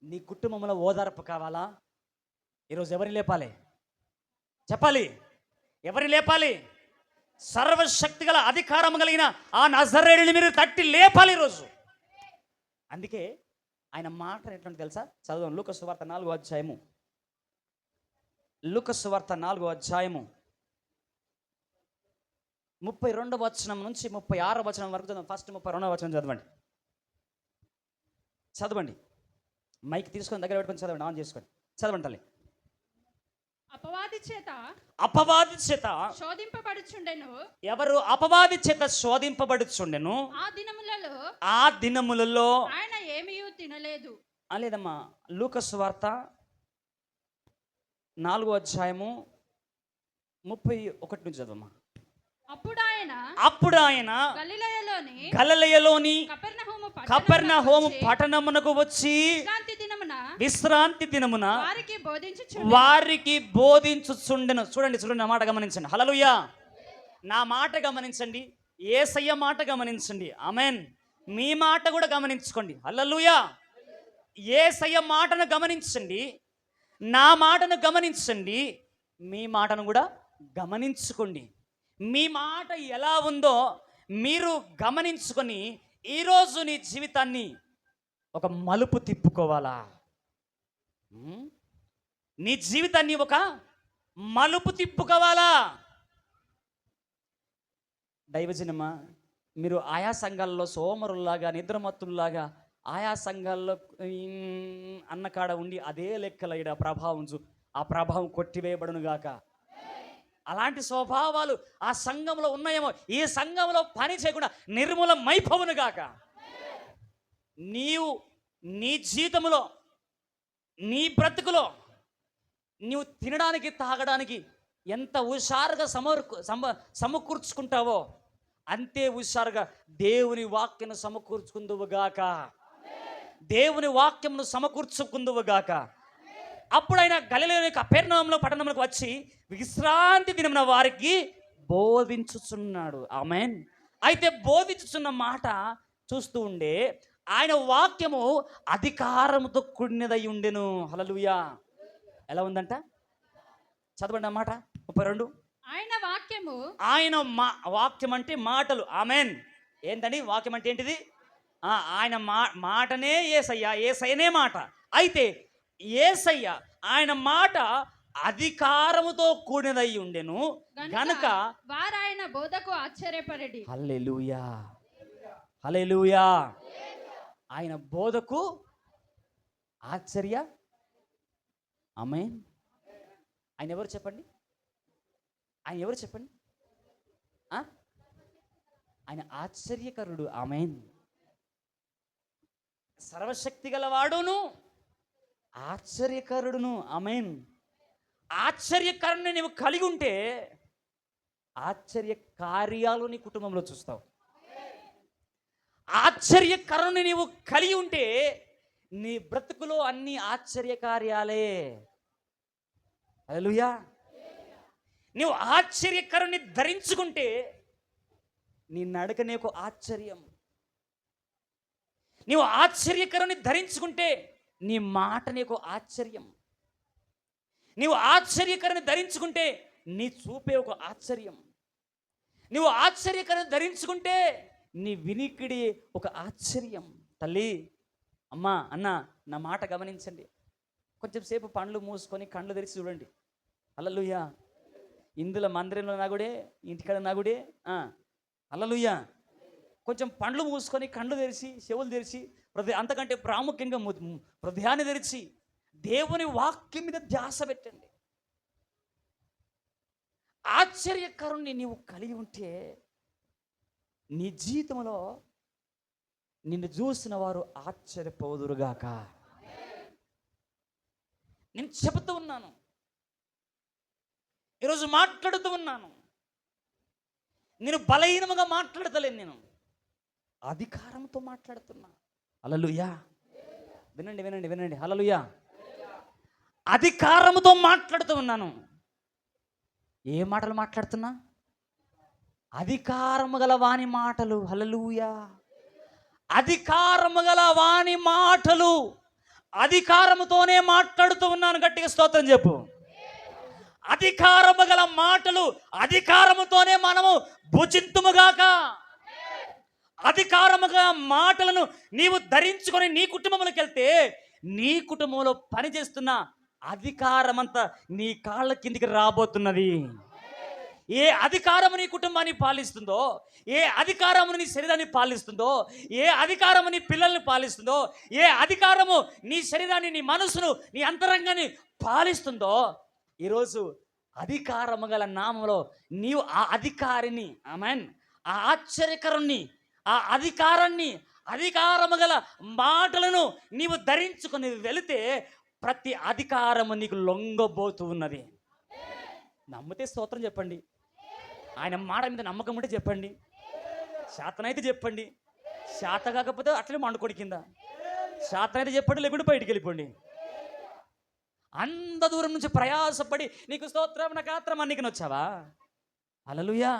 నీ కుటుంబంలో ఓదార్పు కావాలా? ఈరోజు ఎవరిని లేపాలి? చెప్పాలి. ఎవరిని లేపాలి? సర్వశక్తి గల అధికారం కలిగిన ఆ నజరేయుడిని మీరు తట్టి లేపాలి ఈరోజు. అందుకే ఆయన మాట ఎట్లా తెలుసా? చదువు. లూకా సువార్త 4వ అధ్యాయము, లూకా సువార్త 4వ అధ్యాయము 32వ వచనం నుంచి 36వ వచనం వరకు చదవండి. ఫస్ట్ 32వ వచనం చదవండి. మైక్ తీసుకొని దగ్గర పెట్టుకొని చదవండి, ఆన్ చేసుకొని చదవండి తల్లి. అపవాది చేత శోధింపబడుచుండెను. ఎవరు అపవాది చేత శోధింపబడుచుండెను? ఆ దినములలో ఆయన ఏమీయూ తినలేదు. లేదమ్మా, లూకా సువార్త 4వ అధ్యాయము 31 నుంచి చదవమ్మా. అప్పుడు ఆయన గలిలయలోని కపెర్నహూము పట్టణమునకు వచ్చి విశ్రాంతి దినమున వారికి బోధించుచుండెను. చూడండి నా మాట గమనించండి. హల్లెలూయా. నా మాట గమనించండి, యేసయ్య మాట గమనించండి. ఆమేన్. మీ మాట కూడా గమనించుకోండి. హల్లెలూయా. యేసయ్య మాటను గమనించండి, నా మాటను గమనించండి, మీ మాటను కూడా గమనించుకోండి. మీ మాట ఎలా ఉందో మీరు గమనించుకొని ఈరోజు నీ జీవితాన్ని ఒక మలుపు తిప్పుకోవాలా? నీ జీవితాన్ని ఒక మలుపు తిప్పుకోవాలా? దైవజనమా, మీరు ఆయా సంఘాల్లో సోమరుల్లాగా, నిద్రమత్తుల్లాగా ఆయా సంఘాల్లో అన్నకాడ ఉండి అదే లెక్కల ఈడ ప్రభావం ఆ ప్రభావం కొట్టివేయబడును గాక. అలాంటి స్వభావాలు ఆ సంఘంలో ఉన్నాయేమో, ఈ సంఘంలో పని చేయకుండా నిర్మూలమైపోవును గాక. నీవు నీ జీవితంలో, నీ బ్రతుకులో నీవు తినడానికి తాగడానికి ఎంత హుషారుగా సమకూర్చుకుంటావో అంతే హుషారుగా దేవుని వాక్యను సమకూర్చుకుందువుగాక. దేవుని వాక్యమును సమకూర్చుకుందువుగాక. అప్పుడు ఆయన గలిలయ కపెర్నహూము పట్టణంలోకి వచ్చి విశ్రాంతి దినమున వారికి బోధించుచున్నాడు. ఆమేన్. అయితే బోధించుచున్న మాట చూస్తూ ఉండే ఆయన వాక్యము అధికారముతో కూడినదై ఉండెను. హల్లెలూయా. ఎలా ఉందంట? చదవండి ఆ మాట 32. ఆయన వాక్యము ఆయన వాక్యం అంటే మాటలు. ఆమెన్. ఏంటని వాక్యం అంటే ఏంటిది? ఆయన మాటనే యేసయ్య, యేసయ్యనే మాట. అయితే యేసయ్య ఆయన మాట అధికారముతో కూడినదై ఉండెను గనుక వారాయన బోధకు ఆశ్చర్యపడెడి. హల్లెలూయా, హల్లెలూయా. ఆయన బోధకు ఆశ్చర్య. ఆమేన్. ఆయన ఎవరు చెప్పండి? ఆయన ఎవరు చెప్పండి? ఆయన ఆశ్చర్యకరుడు. ఆమేన్. సర్వశక్తి గలవాడును ఆశ్చర్యకరుడును. ఆమేన్. ఆశ్చర్యకరుణ్ణి నువ్వు కలిగి ఉంటే ఆశ్చర్య కార్యాలు నీ కుటుంబంలో చూస్తావు. ఆశ్చర్యకరుణ్ణి నీవు కలిగి ఉంటే నీ బ్రతుకులో అన్ని ఆశ్చర్య కార్యాలే. హల్లెలూయా. నీవు ఆశ్చర్యకరుణ్ణి ధరించుకుంటే నీ నడక నీకు ఆశ్చర్యం. నీవు ఆశ్చర్యకరుణ్ణి ధరించుకుంటే నీ మాట నీకు ఆశ్చర్యం. నీవు ఆశ్చర్యకరుని ధరించుకుంటే నీ చూపే ఒక ఆశ్చర్యం. నీవు ఆశ్చర్యకరుని ధరించుకుంటే నీ వినికిడి ఒక ఆశ్చర్యం. తల్లి, అమ్మ, అన్న, నా మాట గమనించండి. కొంచెం సేపు పండ్లు మూసుకొని కళ్ళు తెరిచి చూడండి. హల్లెలూయా. ఇందులో మందిరంలో నాగుడే, ఇంటికాడ నాగుడే. హల్లెలూయా. కొంచెం పండ్లు మూసుకొని కళ్ళు తెరిచి చెవులు తెరిచి అంతకంటే ప్రాముఖ్యంగా హృదయాన్ని తెరిచి దేవుని వాక్యం మీద ధ్యాస పెట్టండి. ఆశ్చర్యకరుణ్ణి నీవు కలిగి ఉంటే నీ జీవితంలో నిన్ను చూసిన వారు ఆశ్చర్యపోదురుగాక. నేను చెబుతూ ఉన్నాను, ఈరోజు మాట్లాడుతూ ఉన్నాను. నేను బలహీనముగా మాట్లాడతలేను, నేను అధికారంతో మాట్లాడుతున్నా. హల్లెలూయా. వినండి వినండి వినండి. హల్లెలూయా. అధికారముతో మాట్లాడుతూ ఉన్నాను. ఏ మాటలు మాట్లాడుతున్నా? అధికారము గల వాని మాటలు. హల్లెలూయా. అధికారము గల వాని మాటలు. అధికారముతోనే మాట్లాడుతూ ఉన్నాను. గట్టిగా స్తోత్రం చెప్పు. అధికారము గల మాటలు అధికారముతోనే మనము భుజింతుముగాక. అధికారము గల మాటలను నీవు ధరించుకొని నీ కుటుంబంలోకి వెళ్తే నీ కుటుంబంలో పనిచేస్తున్న అధికారమంతా నీ కాళ్ళ కిందికి రాబోతున్నది. ఏ అధికారము నీ కుటుంబాన్ని పాలిస్తుందో, ఏ అధికారము నీ శరీరాన్ని పాలిస్తుందో, ఏ అధికారము నీ పిల్లల్ని పాలిస్తుందో, ఏ అధికారము నీ శరీరాన్ని, నీ మనసును, నీ అంతరంగాన్ని పాలిస్తుందో, ఈరోజు అధికారము గల నామంలో నీవు ఆ అధికారిని, ఆమేన్, ఆ ఆశ్చర్యకరుణ్ణి, ఆ అధికారాన్ని, అధికారము గల మాటలను నీవు ధరించుకొని వెళితే ప్రతి అధికారము నీకు లొంగబోతూ ఉన్నది. నమ్మితే స్తోత్రం చెప్పండి. ఆయన మాట మీద నమ్మకం ఉంటే చెప్పండి. శాతనైతే చెప్పండి, శాత కాకపోతే అట్లే మండుకోడి కింద. శాతనైతే చెప్పండి, లేకుంటే బయటికి వెళ్ళిపోండి. అంత దూరం నుంచి ప్రయాసపడి నీకు స్తోత్రం నాకు ఆత్రం అన్నికి వచ్చావా? హల్లెలూయా.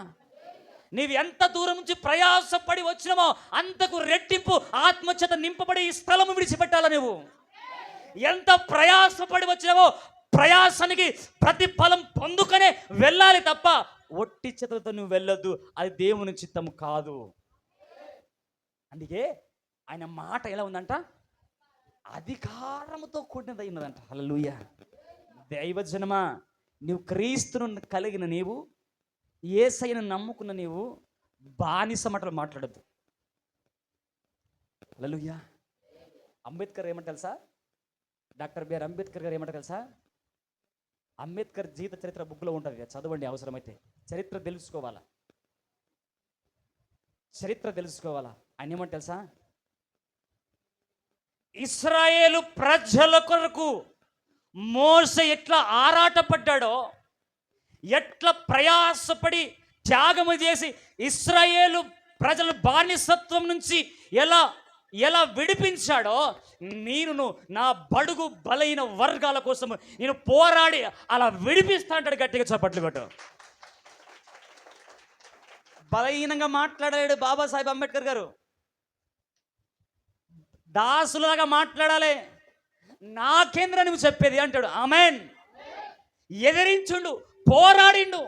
నీవు ఎంత దూరం నుంచి ప్రయాసపడి వచ్చినావో అంతకు రెట్టింపు ఆత్మచేత నింపబడి ఈ స్థలము విడిచిపెట్టాల. నువ్వు ఎంత ప్రయాసపడి వచ్చినావో ప్రయాసానికి ప్రతిఫలం పొందుకనే వెళ్ళాలి తప్ప ఒట్టి చేతులతో నువ్వు వెళ్ళొద్దు. అది దేవుని చిత్తము కాదు. అందుకే ఆయన మాట ఎలా ఉందంట? అధికారముతో కూడినదై ఉన్నదంట. హల్లెలూయా. దైవజనమా, నీవు క్రీస్తును కలిగిన నీవు, యేసయ్యను నమ్ముకున్న నీవు బానిస మాటలు మాట్లాడద్దు. హల్లెలూయా. అంబేద్కర్ ఏమంట తెలుసా? డాక్టర్ బిఆర్ అంబేద్కర్ గారు ఏమంట తెలుసా? అంబేద్కర్ జీవిత చరిత్ర బుక్లో ఉంటుంది, చదవండి అవసరమైతే. చరిత్ర తెలుసుకోవాలా, చరిత్ర తెలుసుకోవాలా. ఆయన ఏమంట తెలుసా? ఇశ్రాయేలు ప్రజల కొరకు మోసే ఎట్లా ఆరాటపడ్డాడో, ఎట్లా ప్రయాసపడి త్యాగము చేసి ఇశ్రాయేలు ప్రజల బానిసత్వం నుంచి ఎలా విడిపించాడో, నేను నా బడుగు బలైన వర్గాల కోసం నేను పోరాడి అలా విడిపిస్తా అంటాడు. గట్టిగా చప్పట్లు కొట్టు. బలహీనంగా మాట్లాడాడు బాబాసాహెబ్ అంబేద్కర్ గారు. దాసులాగా మాట్లాడాలి. నాకేంద్ర నువ్వు చెప్పేది అంటాడు. ఆమెన్. ఎదిరించుండు, పోరాడిండు,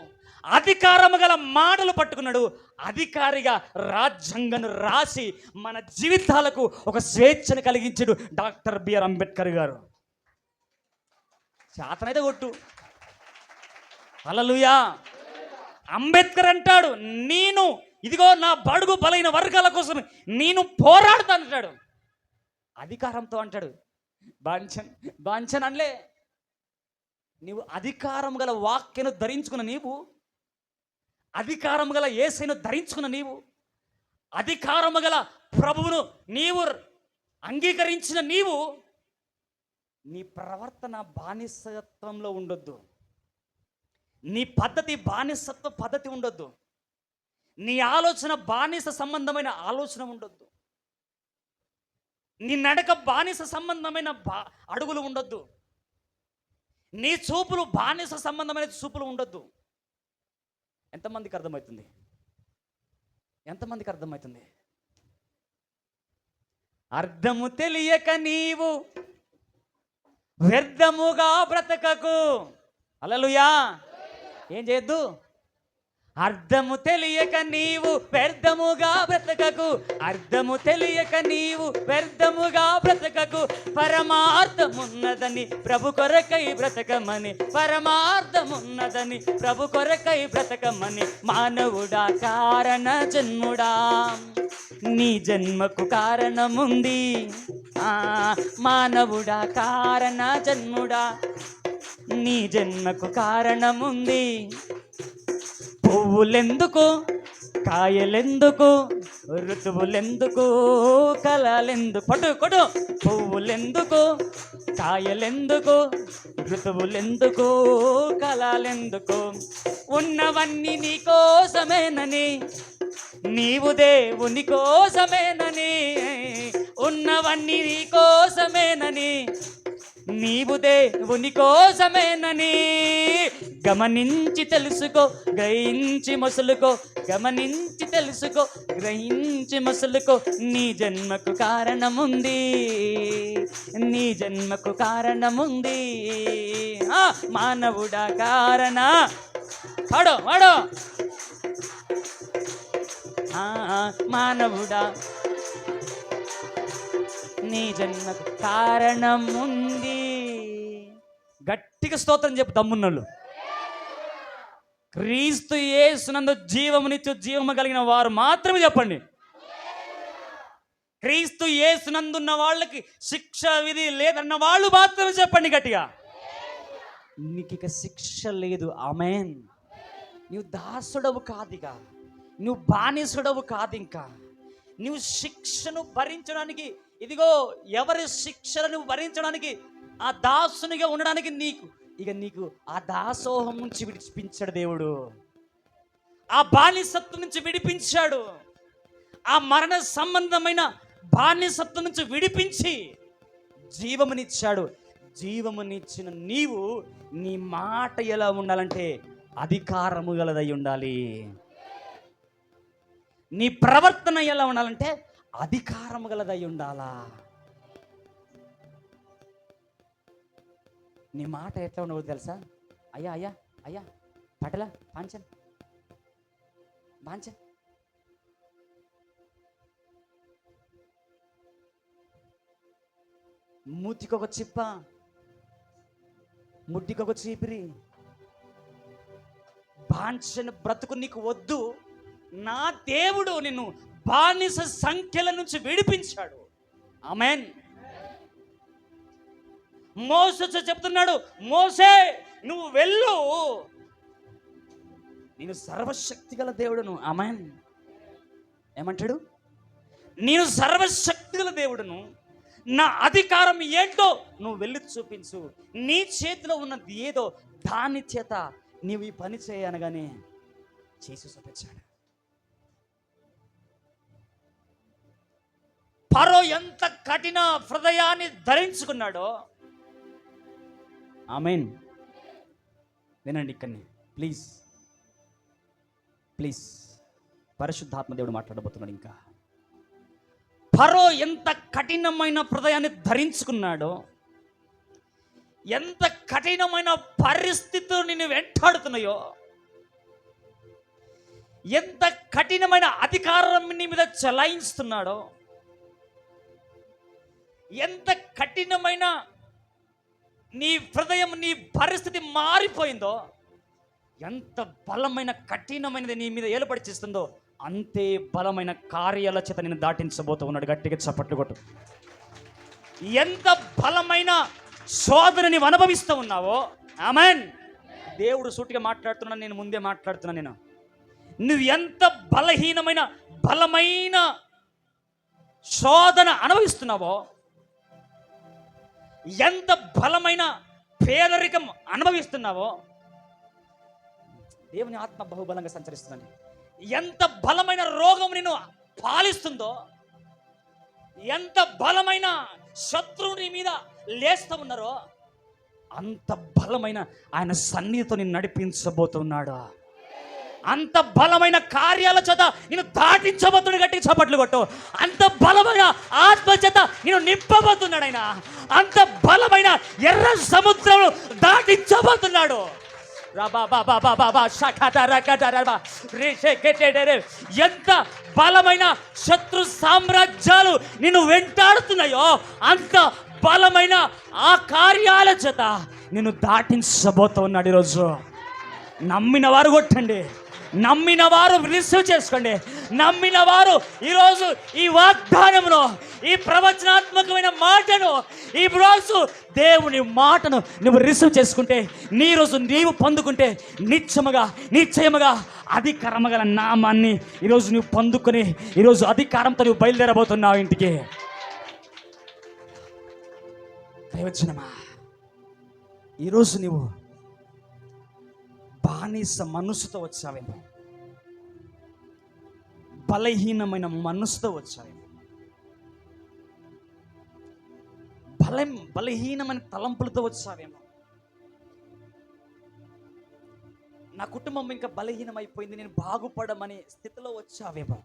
అధికారము గల మాటలు పట్టుకున్నాడు. అధికారిగా రాజ్యాంగాన్ని రాసి మన జీవితాలకు ఒక స్వేచ్ఛను కలిగించాడు డాక్టర్ బిఆర్ అంబేద్కర్ గారు. చేతనైతే కొట్టు. హల్లెలూయా. అంబేద్కర్ అంటాడు, నేను ఇదిగో నా బడుగు బలైన వర్గాల కోసం నేను పోరాడుతానంటాడు. అధికారంతో అంటాడు. బాంఛన్ అనలే. నీవు అధికారం గల వాక్యను ధరించుకున్న నీవు, అధికారం గల యేసయ్యను ధరించుకున్న నీవు, అధికారము గల ప్రభువును నీవు అంగీకరించిన నీవు, నీ ప్రవర్తన బానిసత్వంలో ఉండొద్దు. నీ పద్ధతి బానిసత్వ పద్ధతి ఉండొద్దు. నీ ఆలోచన బానిస సంబంధమైన ఆలోచన ఉండొద్దు. నీ నడక బానిస సంబంధమైన అడుగులు ఉండొద్దు. నీ చూపులు బానిస సంబంధమైన చూపులు ఉండొద్దు. ఎంతమందికి అర్థమవుతుంది? ఎంతమందికి అర్థమవుతుంది? అర్థము తెలియక నీవు వ్యర్థముగా బ్రతకకు. హల్లెలూయా. ఏం చేయొద్దు? అర్థము తెలియక నీవు వ్యర్థముగా బ్రతకకు. అర్థము తెలియక నీవు వ్యర్థముగా బ్రతకకు. పరమార్థమున్నదని ప్రభు కొరకై బ్రతకమని, పరమార్థమున్నదని ప్రభు కొరకై బ్రతకమని. మానవుడా కారణ జన్ముడా, నీ జన్మకు కారణముంది. మానవుడా కారణ జన్ముడా, నీ జన్మకు కారణముంది. పువ్వులెందుకు, కాయలెందుకు, ఋతువులెందుకు, కళలెందుకు, కొట్టు కొట్టు. పువ్వులెందుకు, కాయలెందుకు, ఋతువులెందుకు, కళలెందుకు. ఉన్నవన్నీ నీ కోసమేనని, నీవు దేవుని కోసమేనని. ఉన్నవన్నీ నీ కోసమేనని, నీవు దేవుని కోసమేనని. గమనించి తెలుసుకో, గ్రహించి మసులుకో. గమనించి తెలుసుకో, గ్రహించి మసులుకో. నీ జన్మకు కారణముంది, నీ జన్మకు కారణముంది. మానవుడా కారణ వాడో వాడో. మానవుడా నీ జన్మకు కారణముంది. గట్టిగా స్తోత్రం చెప్పు దమ్మున్నోళ్ళు. క్రీస్తు యేసునందు జీవమునిచ్చు జీవము కలిగిన వారు మాత్రమే చెప్పండి. క్రీస్తు యేసునందున్న వాళ్ళకి శిక్ష విధి లేదన్న వాళ్ళు మాత్రమే చెప్పండి గట్టిగా. నీకు ఇక శిక్ష లేదు. ఆమేన్. నువ్వు దాసుడవు కాదిగా, నువ్వు బానిసుడవు కాదు. ఇంకా నువ్వు శిక్షను భరించడానికి, ఇదిగో ఎవరి శిక్షను నువ్వు భరించడానికి, ఆ దాసునిగా ఉండడానికి నీకు ఆ దాసోహం నుంచి విడిపించాడు దేవుడు. ఆ బానిసత్వం నుంచి విడిపించాడు. ఆ మరణ సంబంధమైన బానిసత్వం నుంచి విడిపించి జీవమునిచ్చాడు. జీవమునిచ్చిన నీవు నీ మాట ఎలా ఉండాలంటే అధికారము గలదై ఉండాలి. నీ ప్రవర్తన ఎలా ఉండాలంటే అధికారము గలదై ఉండాలా. నీ మాట ఎట్లా ఉండవు తెలుసా? అయ్యా అయ్యా అయ్యా పటలా పాంచన్ బాంచన్, మూతికొక చిప్ప, ముడ్డికొక చీపిరి. బాంచన్ బ్రతుకు నీకు వద్దు. నా దేవుడు నిన్ను బానిస సంఖ్యల నుంచి విడిపించాడు. ఆమేన్. మోసే చెప్తున్నాడు, మోసే నువ్వు వెళ్ళు, నేను సర్వశక్తి గల దేవుడును. ఆమేన్. ఏమంటాడు? నేను సర్వశక్తి గల దేవుడును, నా అధికారం ఏంటో నువ్వు వెళ్ళి చూపించు. నీ చేతిలో ఉన్నది ఏదో దాని చేత నీవు ఈ పని చేయనగానే చేసి చూపించాడు. ఫరో ఎంత కఠిన హృదయాన్ని ధరించుకున్నాడో. ఆమేన్. వినండి ఇక్కడిని ప్లీజ్ ప్లీజ్. పరిశుద్ధాత్మ దేవుడు మాట్లాడబోతున్నాడు. ఇంకా ఫరో ఎంత కఠినమైన హృదయాన్ని ధరించుకున్నాడో, ఎంత కఠినమైన పరిస్థితులు నిన్ను వెంటాడుతున్నాయో, ఎంత కఠినమైన అధికారం నీ మీద చలాయిస్తున్నాడో, ఎంత కఠినమైన నీ హృదయం, నీ పరిస్థితి మారిపోయిందో, ఎంత బలమైన కఠినమైనది నీ మీద ఏలుపడిచేస్తుందో, అంతే బలమైన కార్యాల చేత నేను దాటించబోతూ ఉన్నాడు. గట్టిగా చప్పట్లు కొట్టు. ఎంత బలమైన శోధన నీవు అనుభవిస్తూ ఉన్నావో, ఆమేన్. దేవుడు సూటిగా మాట్లాడుతున్నాను, నేను ముందే మాట్లాడుతున్నాను. నువ్వు ఎంత బలమైన శోధన అనుభవిస్తున్నావో, ఎంత బలమైన పేదరికం అనుభవిస్తున్నావో, దేవుని ఆత్మ బహుబలంగా సంచరిస్తుందని, ఎంత బలమైన రోగం నిన్ను పాలిస్తుందో, ఎంత బలమైన శత్రువుని మీద లేస్తూ ఉన్నారో, అంత బలమైన ఆయన సన్నిధితో నిన్ను నడిపించబోతున్నాడు. అంత బలమైన కార్యాల చేత నేను దాటించబోతున్నాడు. గట్టి చప్పట్లు కొట్టు. అంత బలమైన ఆత్మ చేత నేను నింపబోతున్నాడు ఆయన. అంత బలమైన ఎర్ర సముద్రం దాటించబోతున్నాడు. ఎంత బలమైన శత్రు సామ్రాజ్యాలు నిన్ను వెంటాడుతున్నాయో, అంత బలమైన ఆ కార్యాల చేత నిన్ను దాటించబోతూ ఉన్నాడు. ఈరోజు నమ్మిన వారు కొట్టండి, నమ్మిన వారు రిసీవ్ చేసుకోండి. నమ్మిన వారు ఈరోజు ఈ వాగ్దానమును, ఈ ప్రవచనాత్మకమైన మాటను, ఈ రోజు దేవుని మాటను నువ్వు రిసీవ్ చేసుకుంటే, నీ రోజు నీవు పొందుకుంటే, నిశ్చయముగా అధికారము గల నామాన్ని ఈరోజు నువ్వు పొందుకొని, ఈరోజు అధికారంతో నువ్వు బయలుదేరబోతున్నావు ఇంటికి. ప్రయోజనమా, ఈరోజు నువ్వు బానిస మనసుతో వచ్చావేమో, బలహీనమైన మనసుతో వచ్చావేమో, బలహీనమైన తలంపులతో వచ్చావేమో. నా కుటుంబం ఇంకా బలహీనమైపోయింది, నేను బాగుపడమనే స్థితిలో వచ్చావేమో.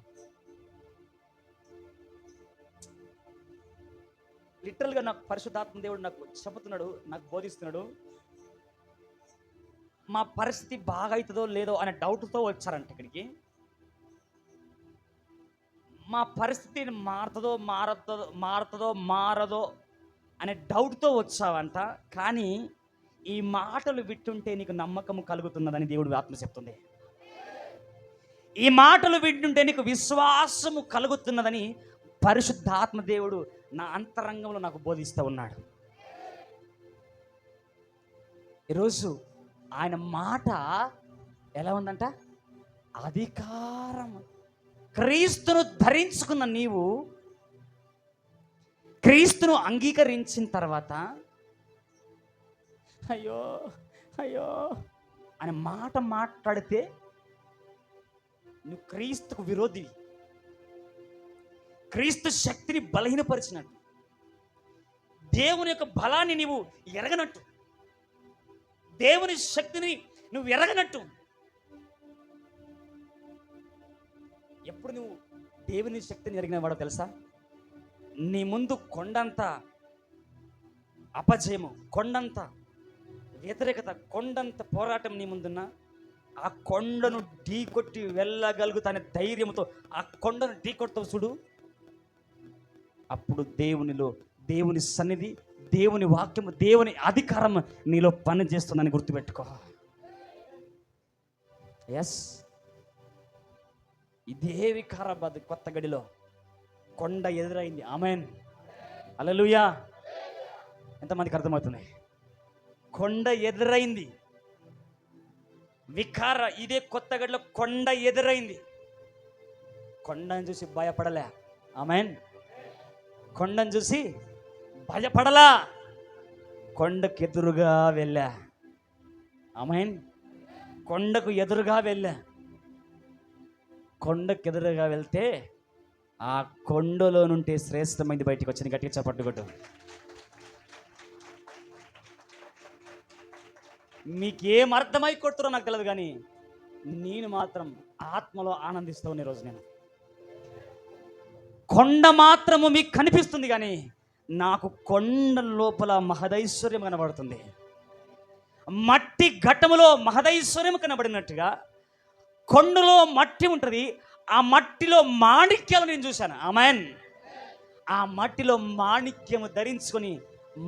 లిటరల్గా నాకు పరిశుద్ధాత్మ దేవుడు నాకు చెబుతున్నాడు, నాకు బోధిస్తున్నాడు. మా పరిస్థితి బాగా అవుతుందో లేదో అనే డౌట్తో వచ్చారంట ఇక్కడికి. మా పరిస్థితి మారదో అనే డౌట్తో వచ్చావంట. కానీ ఈ మాటలు వింటుంటే నీకు నమ్మకము కలుగుతున్నదని దేవుడు ఆత్మ చెప్తుంది. ఈ మాటలు వింటుంటే నీకు విశ్వాసము కలుగుతున్నదని పరిశుద్ధాత్మ దేవుడు నా అంతరంగంలో నాకు బోధిస్తూ ఉన్నాడు. ఈరోజు ఆయన మాట ఎలా ఉందంట? అధికారం. క్రీస్తును ధరించుకున్న నీవు, క్రీస్తును అంగీకరించిన తర్వాత అయ్యో అనే మాట మాట్లాడితే నువ్వు క్రీస్తుకు విరోధి, క్రీస్తు శక్తిని బలహీనపరిచినట్టు, దేవుని యొక్క బలాన్ని నీవు ఎరగనట్టు, దేవుని శక్తిని నువ్వు ఎరగనట్టు. ఎప్పుడు నువ్వు దేవుని శక్తిని ఎరిగిన వాడో తెలుసా? నీ ముందు కొండంత అపజయము, కొండంత వ్యతిరేకత, కొండంత పోరాటం నీ ముందున్నా, ఆ కొండను ఢీకొట్టి వెళ్ళగలుగుతానే ధైర్యంతో ఆ కొండను ఢీకొడతావు చూడు. అప్పుడు దేవునిలో దేవుని సన్నిధి, దేవుని వాక్యము, దేవుని అధికారం నీలో పని చేస్తుందని గుర్తుపెట్టుకో. ఎస్, ఇదే వికారాబాద్ కొత్త గడిలో కొండ ఎదురైంది. ఆమేన్, హల్లెలూయా. ఎంతమందికి అర్థమవుతుంది? కొండ ఎదురైంది. ఇదే కొత్త గడిలో కొండ ఎదురైంది. కొండను చూసి భయపడలే. ఆమేన్. కొండను చూసి భయపడలా, కొండకు ఎదురుగా వెళ్ళా. ఆమేన్. కొండకు ఎదురుగా వెళ్ళా. కొండకు ఎదురుగా వెళ్తే ఆ కొండలో నుండి శ్రేష్టమైంది బయటికి వచ్చింది. గట్టిగా చప్పట్లు కొట్టు. మీకేం అర్థమై కొడుతురో నాకు తెలియదు, కానీ నేను మాత్రం ఆత్మలో ఆనందిస్తూ ఉన్న రోజు నేను. కొండ మాత్రము మీకు కనిపిస్తుంది, కానీ నాకు కొండ లోపల మహదైశ్వర్యం కనబడుతుంది. మట్టి ఘట్టములో మహదైశ్వర్యం కనబడినట్టుగా కొండలో మట్టి ఉంటుంది, ఆ మట్టిలో మాణిక్యాలు నేను చూశాను. ఆమేన్. ఆ మట్టిలో మాణిక్యము ధరించుకొని,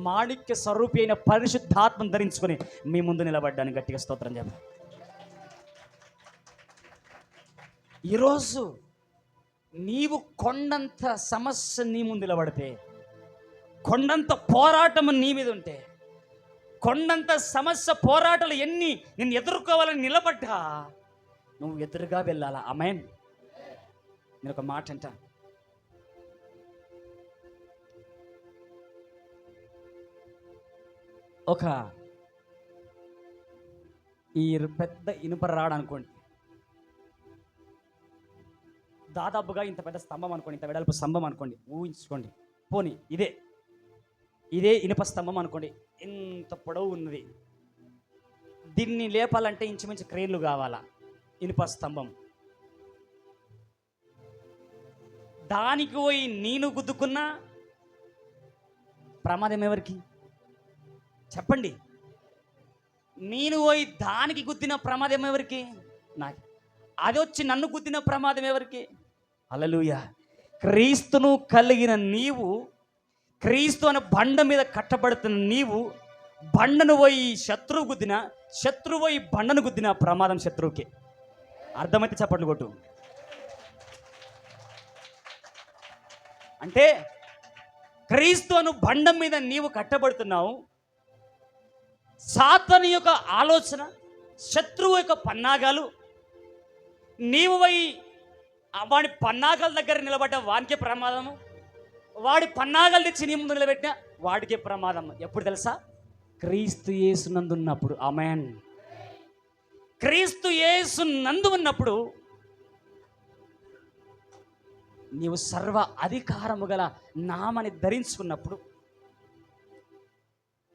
మాణిక్య స్వరూపి అయిన పరిశుద్ధాత్మను ధరించుకొని మీ ముందు నిలబడ్డాను. గట్టిగా స్తోత్రం చెప్పండి. ఈరోజు నీవు కొండంత సమస్య నీ ముందు నిలబడితే, కొండంత పోరాటము నీ మీద ఉంటే, కొండంత సమస్య పోరాటాలు ఎన్ని నేను ఎదుర్కోవాలని నిలబడ్డా నువ్వు ఎదురుగా వెళ్ళాలా. ఆమేన్. నేను ఒక మాట అంటా, ఒక ఈ పెద్ద ఇనుప రాడు అనుకోండి, దాదాపుగా ఇంత పెద్ద స్తంభం అనుకోండి, ఇంత వెడల్పు స్తంభం అనుకోండి, ఊహించుకోండి. పోనీ ఇదే ఇనుప స్తంభం అనుకోండి, ఇంత పొడవు ఉన్నది. దీన్ని లేపాలంటే ఇంచుమించు క్రేన్లు కావాలా. ఇనుప స్తంభం దానికి పోయి నేను గుద్దుకున్నా ప్రమాదం ఎవరికి చెప్పండి? నేను పోయి దానికి గుద్దిన ప్రమాదం ఎవరికి? నాకు. అది వచ్చి నన్ను గుద్దిన ప్రమాదం ఎవరికి? హల్లెలూయా. క్రీస్తును కలిగిన నీవు, క్రీస్తు అనే బండ మీద కట్టబడుతున్న నీవు, బండను పోయి శత్రువు గుద్దిన, శత్రువు పోయి బండను గుద్దిన ప్రమాదం శత్రువుకి. అర్థమైతే చప్పట్లు కొట్టు. అంటే క్రీస్తు అను బండ మీద నీవు కట్టబడుతున్నావు. సాతాను యొక్క ఆలోచన, శత్రువు యొక్క పన్నాగాలు, నీవు పోయి వాడి పన్నాగాల దగ్గర నిలబడ్డ వానికి ప్రమాదము, వాడి పన్నాగాలు తెచ్చి నీ ముందు నిలబెట్టిన వాడికి ప్రమాదం. ఎప్పుడు తెలుసా? క్రీస్తు యేసు నందు ఉన్నప్పుడు. ఆమేన్. క్రీస్తు యేసు నందు ఉన్నప్పుడు నీవు సర్వ అధికారము గల నామని ధరించుకున్నప్పుడు,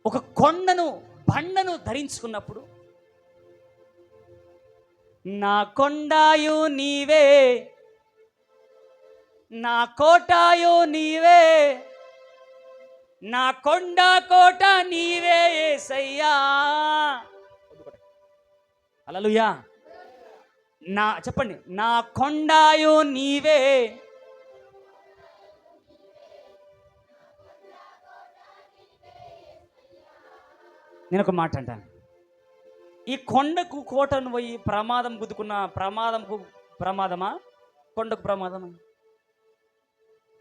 ఒక కొండను బండను ధరించుకున్నప్పుడు, నా కొండాయు నీవే, నా కోటాయో నీవే, నా కొండ కోట నీవే యేసయ్యా. హల్లెలూయా. నా చెప్పండి, నా కొండాయో నీవే, నేను ఒక మాట అంటాను. ఈ కొండకు కోటను పోయి ప్రమాదం గుద్దుకున్న ప్రమాదంకు ప్రమాదమా? కొండకు ప్రమాదమా?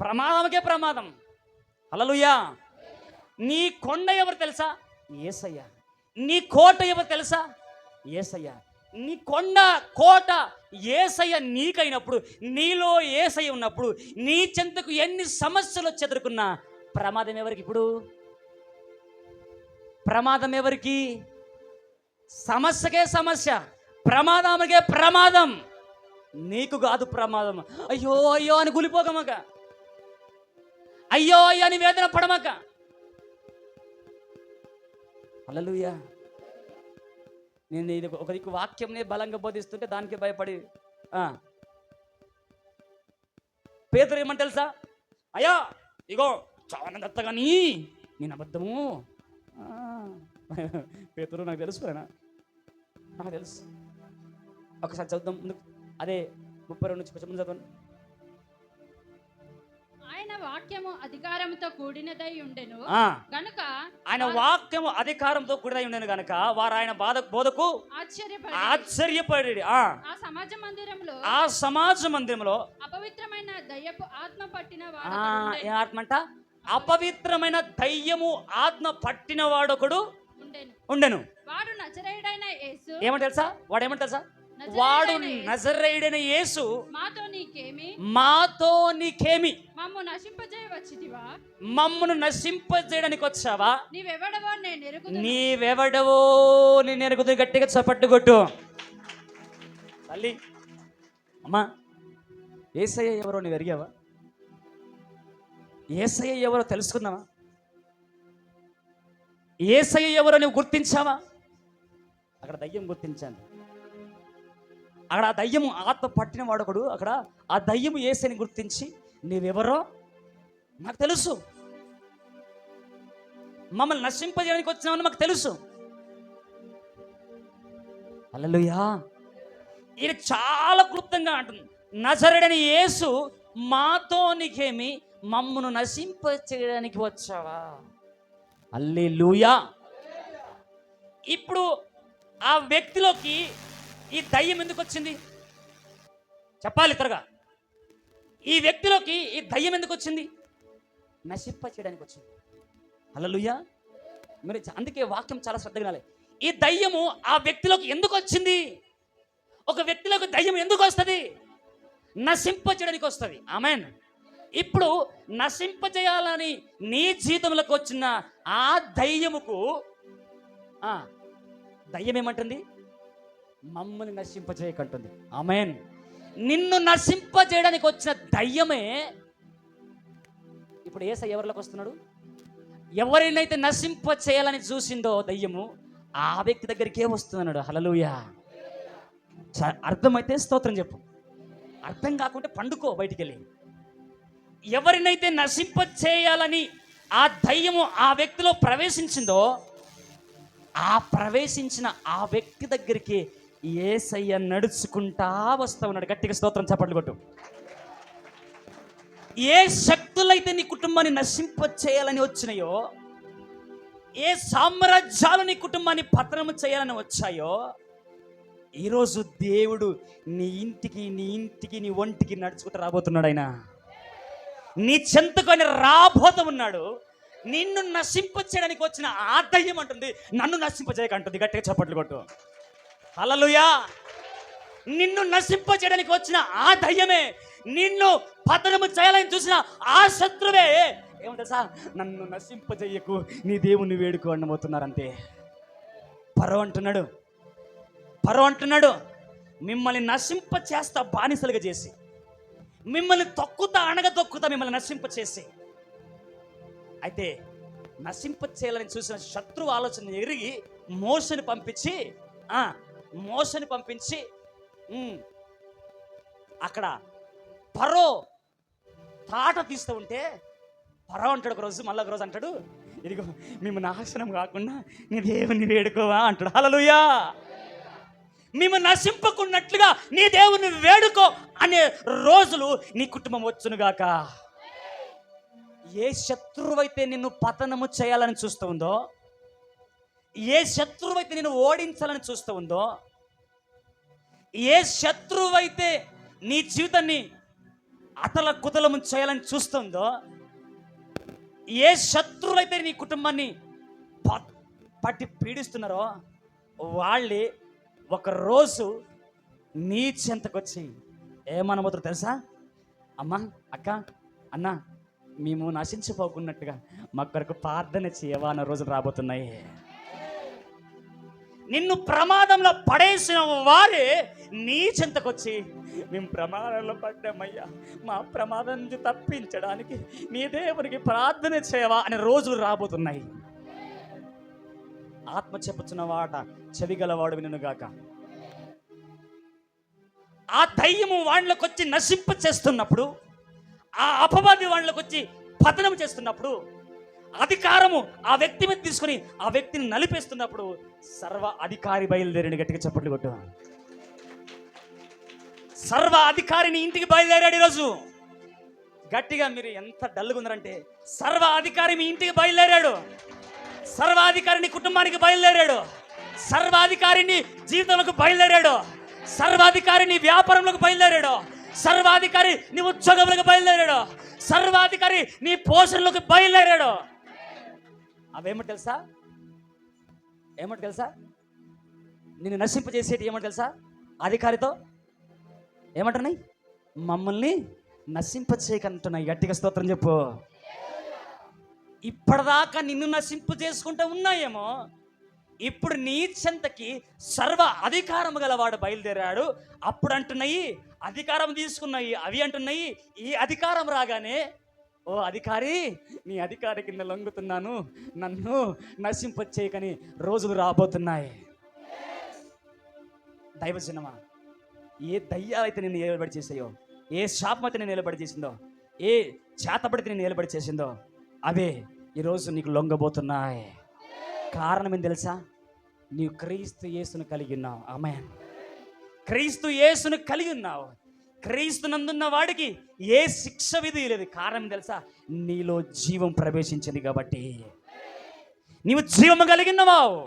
ప్రమాదమకే ప్రమాదం. హల్లెలూయా. నీ కొండ ఎవరు తెలుసా? యేసయ్య. నీ కోట ఎవరు తెలుసా? యేసయ్య. నీ కొండ కోట యేసయ్య నీకైనప్పుడు, నీలో యేసయ్య ఉన్నప్పుడు, నీ చెంతకు ఎన్ని సమస్యలు చెదురుకున్నా ప్రమాదం ఎవరికి? ఇప్పుడు ప్రమాదం ఎవరికి? సమస్యకే సమస్య, ప్రమాదముకే ప్రమాదం. నీకు కాదు ప్రమాదం. అయ్యో అయ్యో అని గులిపోకమక, అయ్యో అయ్యో అని వేదన పడమక. హల్లెలూయా. నేను ఇది ఒక దిక్కు వాక్యంని బలంగా బోధిస్తుంటే దానికి భయపడి పేతురు ఏమని తెలుసా? అయ్యా ఇగో చాలా దత్తగాని నేను అబద్ధము. పేతురు నాకు తెలుసు, నాకు తెలుసు. ఒకసారి చదువుదాం ముందుకు. అదే 32 నుంచి కొంచెం చదవండి. ఆయన వాక్యము అధికారంతో కూడినదై ఉండెను గనుక, ఆయన వాక్యము అధికారంతో కూడినదై ఉండెను గనుక వారు ఆయన బోధకు ఆశ్చర్యపడి ఆ సమాజ మందిరంలో అపవిత్రమైన దయ్యపు ఆత్మ పట్టిన ఏ ఆత్మ అంట? అపవిత్రమైన దయ్యము ఆత్మ పట్టిన వాడొకడు ఉండెను. వాడు నజరేయుడైన యేసు. ఏమంట తెలుసా? వాడు ఏమంట తెలుసా? వాడు నజరేయుడైన యేసు మాతో నీకేమి, మమ్మను నశింపజేయడానికి వచ్చావా? నీవెవడవో నేను ఎరుగుతూ. గట్టిగా చప్పట్లు కొట్టు తల్లి. అమ్మా, యేసయ్య ఎవరో నువ్వు ఎరిగావా? యేసయ్య ఎవరో తెలుసుకున్నావా? యేసయ్య ఎవరో నువ్వు గుర్తించావా? అక్కడ దయ్యం గుర్తించాను. అక్కడ ఆ దయ్యము ఆత్మ పట్టిన వాడొకడు, అక్కడ ఆ దయ్యము యేసయ్యని గుర్తించి నీవెవరో నాకు తెలుసు, మమ్మల్ని నశింపజేయడానికి వచ్చినామని మాకు తెలుసు. హల్లెలూయా. ఈయన చాలా క్లుప్తంగా అంటుంది, నజరేయుడైన యేసు మాతో నీకేమి, మమ్మను నశింప చేయడానికి వచ్చావా. హల్లెలూయా. ఇప్పుడు ఆ వ్యక్తిలోకి ఈ దయ్యం ఎందుకు వచ్చింది చెప్పాలి త్వరగా. ఈ వ్యక్తిలోకి ఈ దయ్యం ఎందుకు వచ్చింది? నశింప చేయడానికి వచ్చింది. హల్లెలూయా. మరి అందుకే వాక్యం చాలా శ్రద్ధగా వినాలి. ఈ దయ్యము ఆ వ్యక్తిలోకి ఎందుకు వచ్చింది? ఒక వ్యక్తిలోకి దయ్యం ఎందుకు వస్తుంది? నశింప చేయడానికి వస్తుంది. ఆమేన్. ఇప్పుడు నశింప చేయాలని నీ జీవితంలోకి వచ్చిన ఆ దయ్యముకు దయ్యం ఏమంటుంది? మమ్మల్ని నశింపజేయకంటుంది. ఆమేన్. నిన్ను నశింపజేయడానికి వచ్చిన దయ్యమే ఇప్పుడు యేసయ్య ఎవరిలోకి వస్తున్నాడు? ఎవరినైతే నశింప చేయాలని చూసిందో దయ్యము, ఆ వ్యక్తి దగ్గరికే వస్తున్నాడు. హల్లెలూయా. అర్థమైతే స్తోత్రం చెప్పు, అర్థం కాకుంటే పండుకో బయటికి వెళ్ళి. ఎవరినైతే నశింప చేయాలని ఆ దయ్యము ఆ వ్యక్తిలో ప్రవేశించిందో, ఆ ప్రవేశించిన ఆ వ్యక్తి దగ్గరికి యేసయ్య నడుచుకుంటా వస్తా ఉన్నాడు. గట్టిగా స్తోత్రం చప్పట్లు కొట్టు. ఏ శక్తులైతే నీ కుటుంబాన్ని నశింప చేయాలని వచ్చినాయో, ఏ సామ్రాజ్యాలు నీ కుటుంబాన్ని పతనం చేయాలని వచ్చాయో, ఈరోజు దేవుడు నీ ఇంటికి నీ ఒంటికి నడుచుకుంటూ రాబోతున్నాడు. ఆయన నీ చెంతకు ఆయన రాబోతూ ఉన్నాడు. నిన్ను నశింప చేయడానికి వచ్చిన ఆ దయ్యం అంటుంది, నన్ను నశింప చేయకంటుంది. గట్టిగా చప్పట్లు కొట్టు. హల్లెలూయా. నిన్ను నశింప చేయడానికి వచ్చిన ఆ దయ్యమే, నిన్ను పతనము చేయాలని చూసిన ఆ శత్రువే ఏమంటారు సార్, నన్ను నశింప చెయ్యకు, నీ దేవుణ్ణి వేడుకో అనబోతున్నారంతే. పరో అంటున్నాడు మిమ్మల్ని నశింప చేస్తా, బానిసలుగా చేసి మిమ్మల్ని తొక్కుతా, అణగదొక్కుతా, మిమ్మల్ని నశింప చేసి. అయితే నశింప చేయాలని చూసిన శత్రువు ఆలోచన ఎరిగి మోషని పంపించి అక్కడ పరో తాట తీస్తూ ఉంటే, పరో అంటాడు ఒక రోజు, మళ్ళీ ఒక రోజు అంటాడు, ఇదిగో మేము నాశనం కాకుండా నీ దేవుని వేడుకోవా అంటాడు. హల్లెలూయా. మేము నశింపకున్నట్లుగా నీ దేవుని వేడుకో అనే రోజులు నీ కుటుంబం వచ్చునుగాక. ఏ శత్రువైతే నిన్ను పతనము చేయాలని చూస్తూ ఉందో, ఏ శత్రువైతే నిన్ను ఓడించాలని చూస్తూ ఉందో, ఏ శత్రువైతే నీ జీవితాన్ని అతల కుతలము చేయాలని చూస్తుందో, ఏ శత్రువులైతే నీ కుటుంబాన్ని పట్టి పీడిస్తున్నారో, వాళ్ళే ఒకరోజు నీ చెంతకొచ్చి ఏమనబోతారో తెలుసా? అమ్మా, అక్క, అన్న, మేము నశించిపోకున్నట్టుగా మా కొరకు ప్రార్థన చేయవా అన్న రోజులు రాబోతున్నాయి. నిన్ను ప్రమాదంలో పడేసిన వారే నీ చెంతకొచ్చి, మేము ప్రమాదంలో పడ్డామయ్యా, మా ప్రమాదం నుంచి తప్పించడానికి నీ దేవునికి ప్రార్థన చేయవా అనే రోజులు రాబోతున్నాయి. ఆత్మ చెప్పుచున్న వాట చెవిగలవాడు వినుగాక. ఆ దయ్యము వాళ్ళకి వచ్చి నశింప చేస్తున్నప్పుడు, ఆ అపవాది వాళ్ళకి వచ్చి పతనం చేస్తున్నప్పుడు, అధికారము ఆ వ్యక్తి మీద తీసుకుని ఆ వ్యక్తిని నలిపేస్తున్నప్పుడు, సర్వ అధికారి బయలుదేరాడు. గట్టిగా చప్పట్లు కొట్టు. సర్వ అధికారిని ఇంటికి బయలుదేరాడు ఈరోజు. గట్టిగా మీరు ఎంత డల్గా ఉన్నారంటే, సర్వ అధికారి మీ ఇంటికి బయలుదేరాడు. సర్వాధికారిని కుటుంబానికి బయలుదేరాడు. సర్వాధికారిని జీవితంలోకి బయలుదేరాడు. సర్వాధికారిని వ్యాపారంలోకి బయలుదేరాడు. సర్వాధికారి నీ ఉద్యోగంలోకి బయలుదేరాడు. సర్వాధికారి నీ పోషణలోకి బయలుదేరాడు. అవేమో తెలుసా? నిన్ను నశింపజేసేటి ఏమంట తెలుసా? అధికారితో ఏమంటున్నాయి? మమ్మల్ని నశింపచేయకంటున్నాయి. గట్టిగా స్తోత్రం చెప్పు. ఇప్పటిదాకా నిన్ను నశింపు చేసుకుంటూ ఉన్నాయేమో, ఇప్పుడు నీ చెంతకి సర్వ అధికారము గలవాడు బయలుదేరాడు. అప్పుడు అంటున్నాయి, అధికారం తీసుకున్నాయి, అవి అంటున్నాయి, ఈ అధికారం రాగానే, ఓ అధికారి, నీ అధికారి కింద లొంగుతున్నాను, నన్ను నశింపచేయకని రోజులు రాబోతున్నాయి. దైవజనమా, ఏ దయ్యాలైతే నేను నిలబడి చేసాయో, ఏ శాపం అయితే నేను నిలబడి చేసిందో, ఏ చేతబడితే నేను నిలబడి చేసిందో, అవే ఈరోజు నీకు లొంగబోతున్నాయి. కారణం ఏం తెలుసా? నీవు క్రీస్తు యేసును కలిగి ఉన్నావు. ఆమేన్. క్రీస్తు యేసును కలిగి ఉన్నావు. క్రీస్తు నందున్న వాడికి ఏ శిక్ష విధి లేదు. కారణం తెలుసా? నీలో జీవం ప్రవేశించింది కాబట్టి. నీవు జీవము కలిగినవావు.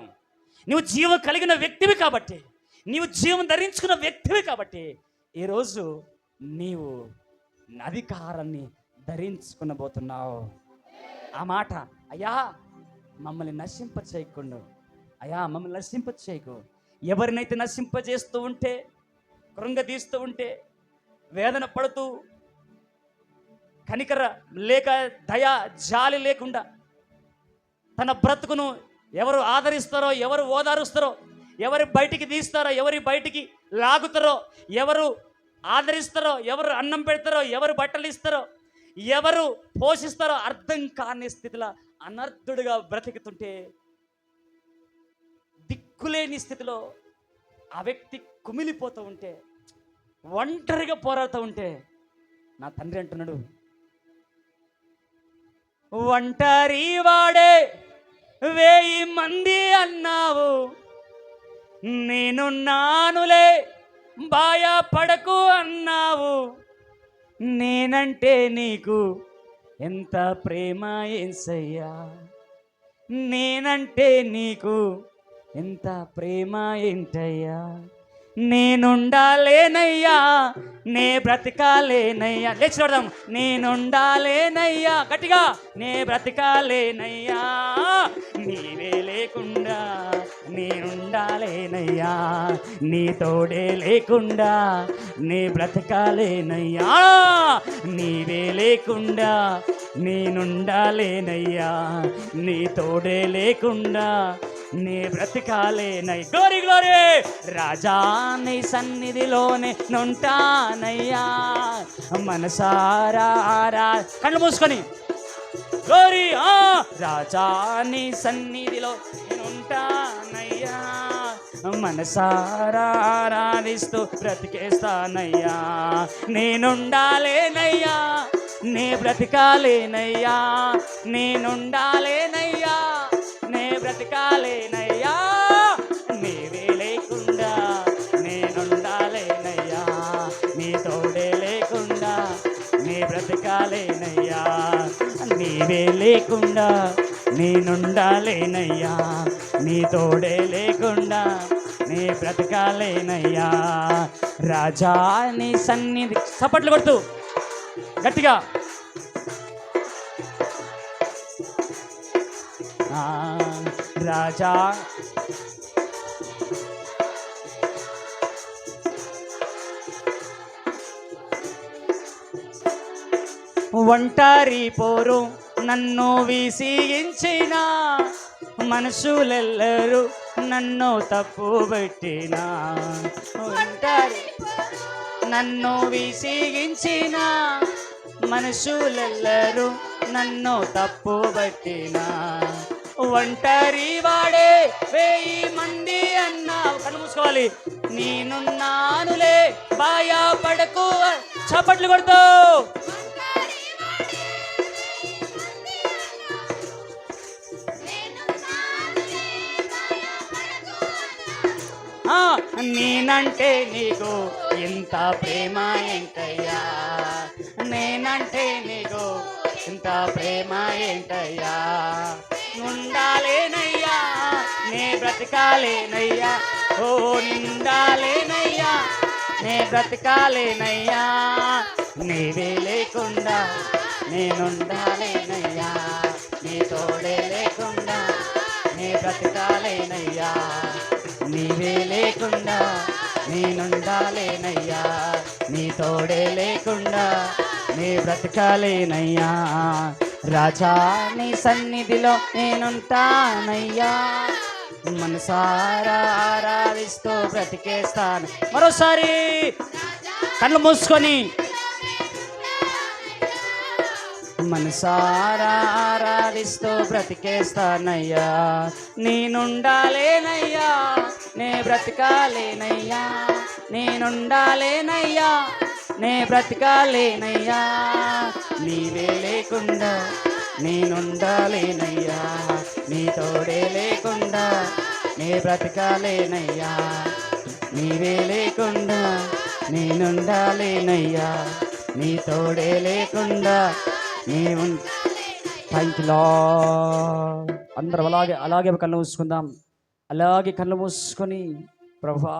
నీవు జీవం కలిగిన వ్యక్తివి కాబట్టి, నీవు జీవం ధరించుకున్న వ్యక్తివి కాబట్టి ఈరోజు నీవు అధికారాన్ని ధరించుకునబోతున్నావు. ఆ మాట, అయ్యా మమ్మల్ని నశింప చేయకుండా, అయ్యా మమ్మల్ని నశింప చేయకు. ఎవరినైతే నశింపజేస్తూ ఉంటే, కృంగదీస్తూ ఉంటే, వేదన పడుతూ, కనికర లేక దయ జాలి లేకుండా తన బ్రతుకును ఎవరు ఆదరిస్తారో, ఎవరు ఓదారుస్తారో, ఎవరు బయటికి తీస్తారో, ఎవరి బయటికి లాగుతారో, ఎవరు ఆదరిస్తారో, ఎవరు అన్నం పెడతారో, ఎవరు బట్టలు ఇస్తారో, ఎవరు పోషిస్తారో అర్థం కాని స్థితిలో అనర్థుడిగా బ్రతుకుతుంటే, దిక్కులేని స్థితిలో ఆ వ్యక్తి కుమిలిపోతూ ఉంటే, ఒంటరిగా పోరాడుతూ ఉంటే, నా తండ్రి అంటున్నాడు, ఒంటరి వాడే 1000 మంది అన్నావు, నేను నానులే భయపడకు అన్నావు. నేనంటే నీకు ఎంత ప్రేమ యేసయ్యా, నేనంటే నీకు ఎంత ప్రేమ ఏంటయ్యా. నేనుండాలేనయ్యా, నే బ్రతకాలేనయ్యా. లేచి చూడదాం. నేనుండాలేనయ్యా, గట్టిగా. నే బ్రతకాలేనయ్యా, నీవే లేకుండా నేనుండాలేనయ్యా, నీ తోడే లేకుండా నే బ్రతకాలేనయ్యా, నీవే లేకుండా నేనుండాలేనయ్యా, నీ తోడే లేకుండా నే బ్రతకాలేనయ్యా. Glory glory. రాజా నీ సన్నిధిలోనే నుంటానయ్యా, మనసారా కళ్ళు మూసుకొని గ్లోరీ. రాజా నీ సన్నిధిలో ఉంటానయ్యా, మనసారా ఆరాధిస్తూ బ్రతికేస్తానయ్యా. నేనుండాలేనయ్యా, నే బ్రతికాలేనయ్యా, నేనుండాలేనయ్యా, నే బ్రతికాలేనయ్యా, నీవే లేకుండా నేనుండాలేనయ్యా, నీ తోడే లేకుండా నే బ్రతికాలేనయ్యా, నీవే లేకుండా నేనుండాలేనయ్యా, నీ తోడే లేకుండా నే బ్రతకాలేనయ్యా. రాజా నీ సన్నిధి. చప్పట్లు కొడుతూ గట్టిగా. రాజా ఒంటరి పోరు నన్ను విసిగించిన, మనుషులెల్లరూ నన్ను తప్పు పెట్టిన. ఒంటరి నన్ను విసిగించిన, మనుషులెల్లరూ నన్ను తప్పు పెట్టిన. ఒంటరి వాడే 1000 మంది అన్నావు. కళ్ళు మూసుకోవాలి. నేనున్నానులే భయపడకు. చప్పట్లు కొడుతూ నేనంటే నీకు ఎంత ప్రేమ ఏంటయ్యా, నేనంటే నీకు ఎంత ప్రేమ ఏంటయ్యా. ఉండాలేనయ్యా, నే బ్రతకాలేనయ్యా, ఓ నిండాలేనయ్యా, నే బ్రతకాలేనయ్యా, నీవే లేకుండా నేనుండాలేనయ్యా, నీ తోడే లేకుండా నే బ్రతకాలేనయ్యా, నీవే లేకుండా నేనుండాలేనయ్యా, నీ తోడే లేకుండా నే బ్రతకాలేనయ్యా. రాజా నీ సన్నిధిలో నేనుంటానయ్యా, మనసారా ఆరాధిస్తూ బ్రతికేస్తాను. మరోసారి కళ్ళు మూసుకొని మనసారా ఆరాధిస్తూ బ్రతికేస్తానయ్యా. నేనుండాలేనయ్యా, నే బ్రతకాలేనయ్యా, నేనుండాలేనయ్యా, నే బ్రతకాలేనయ్యా, నీవే లేకుండా నేనుండాలేనయ్యా, నీ తోడే లేకుండా నే బ్రతకాలేనయ్యా, నీవే లేకుండా నేనుండాలేనయ్యా, నీ తోడే లేకుండా థ్యాంక్ యూ లార్డ్. అందరం అలాగే కళ్ళు మూసుకుందాం. అలాగే కళ్ళు మూసుకొని, ప్రభువా,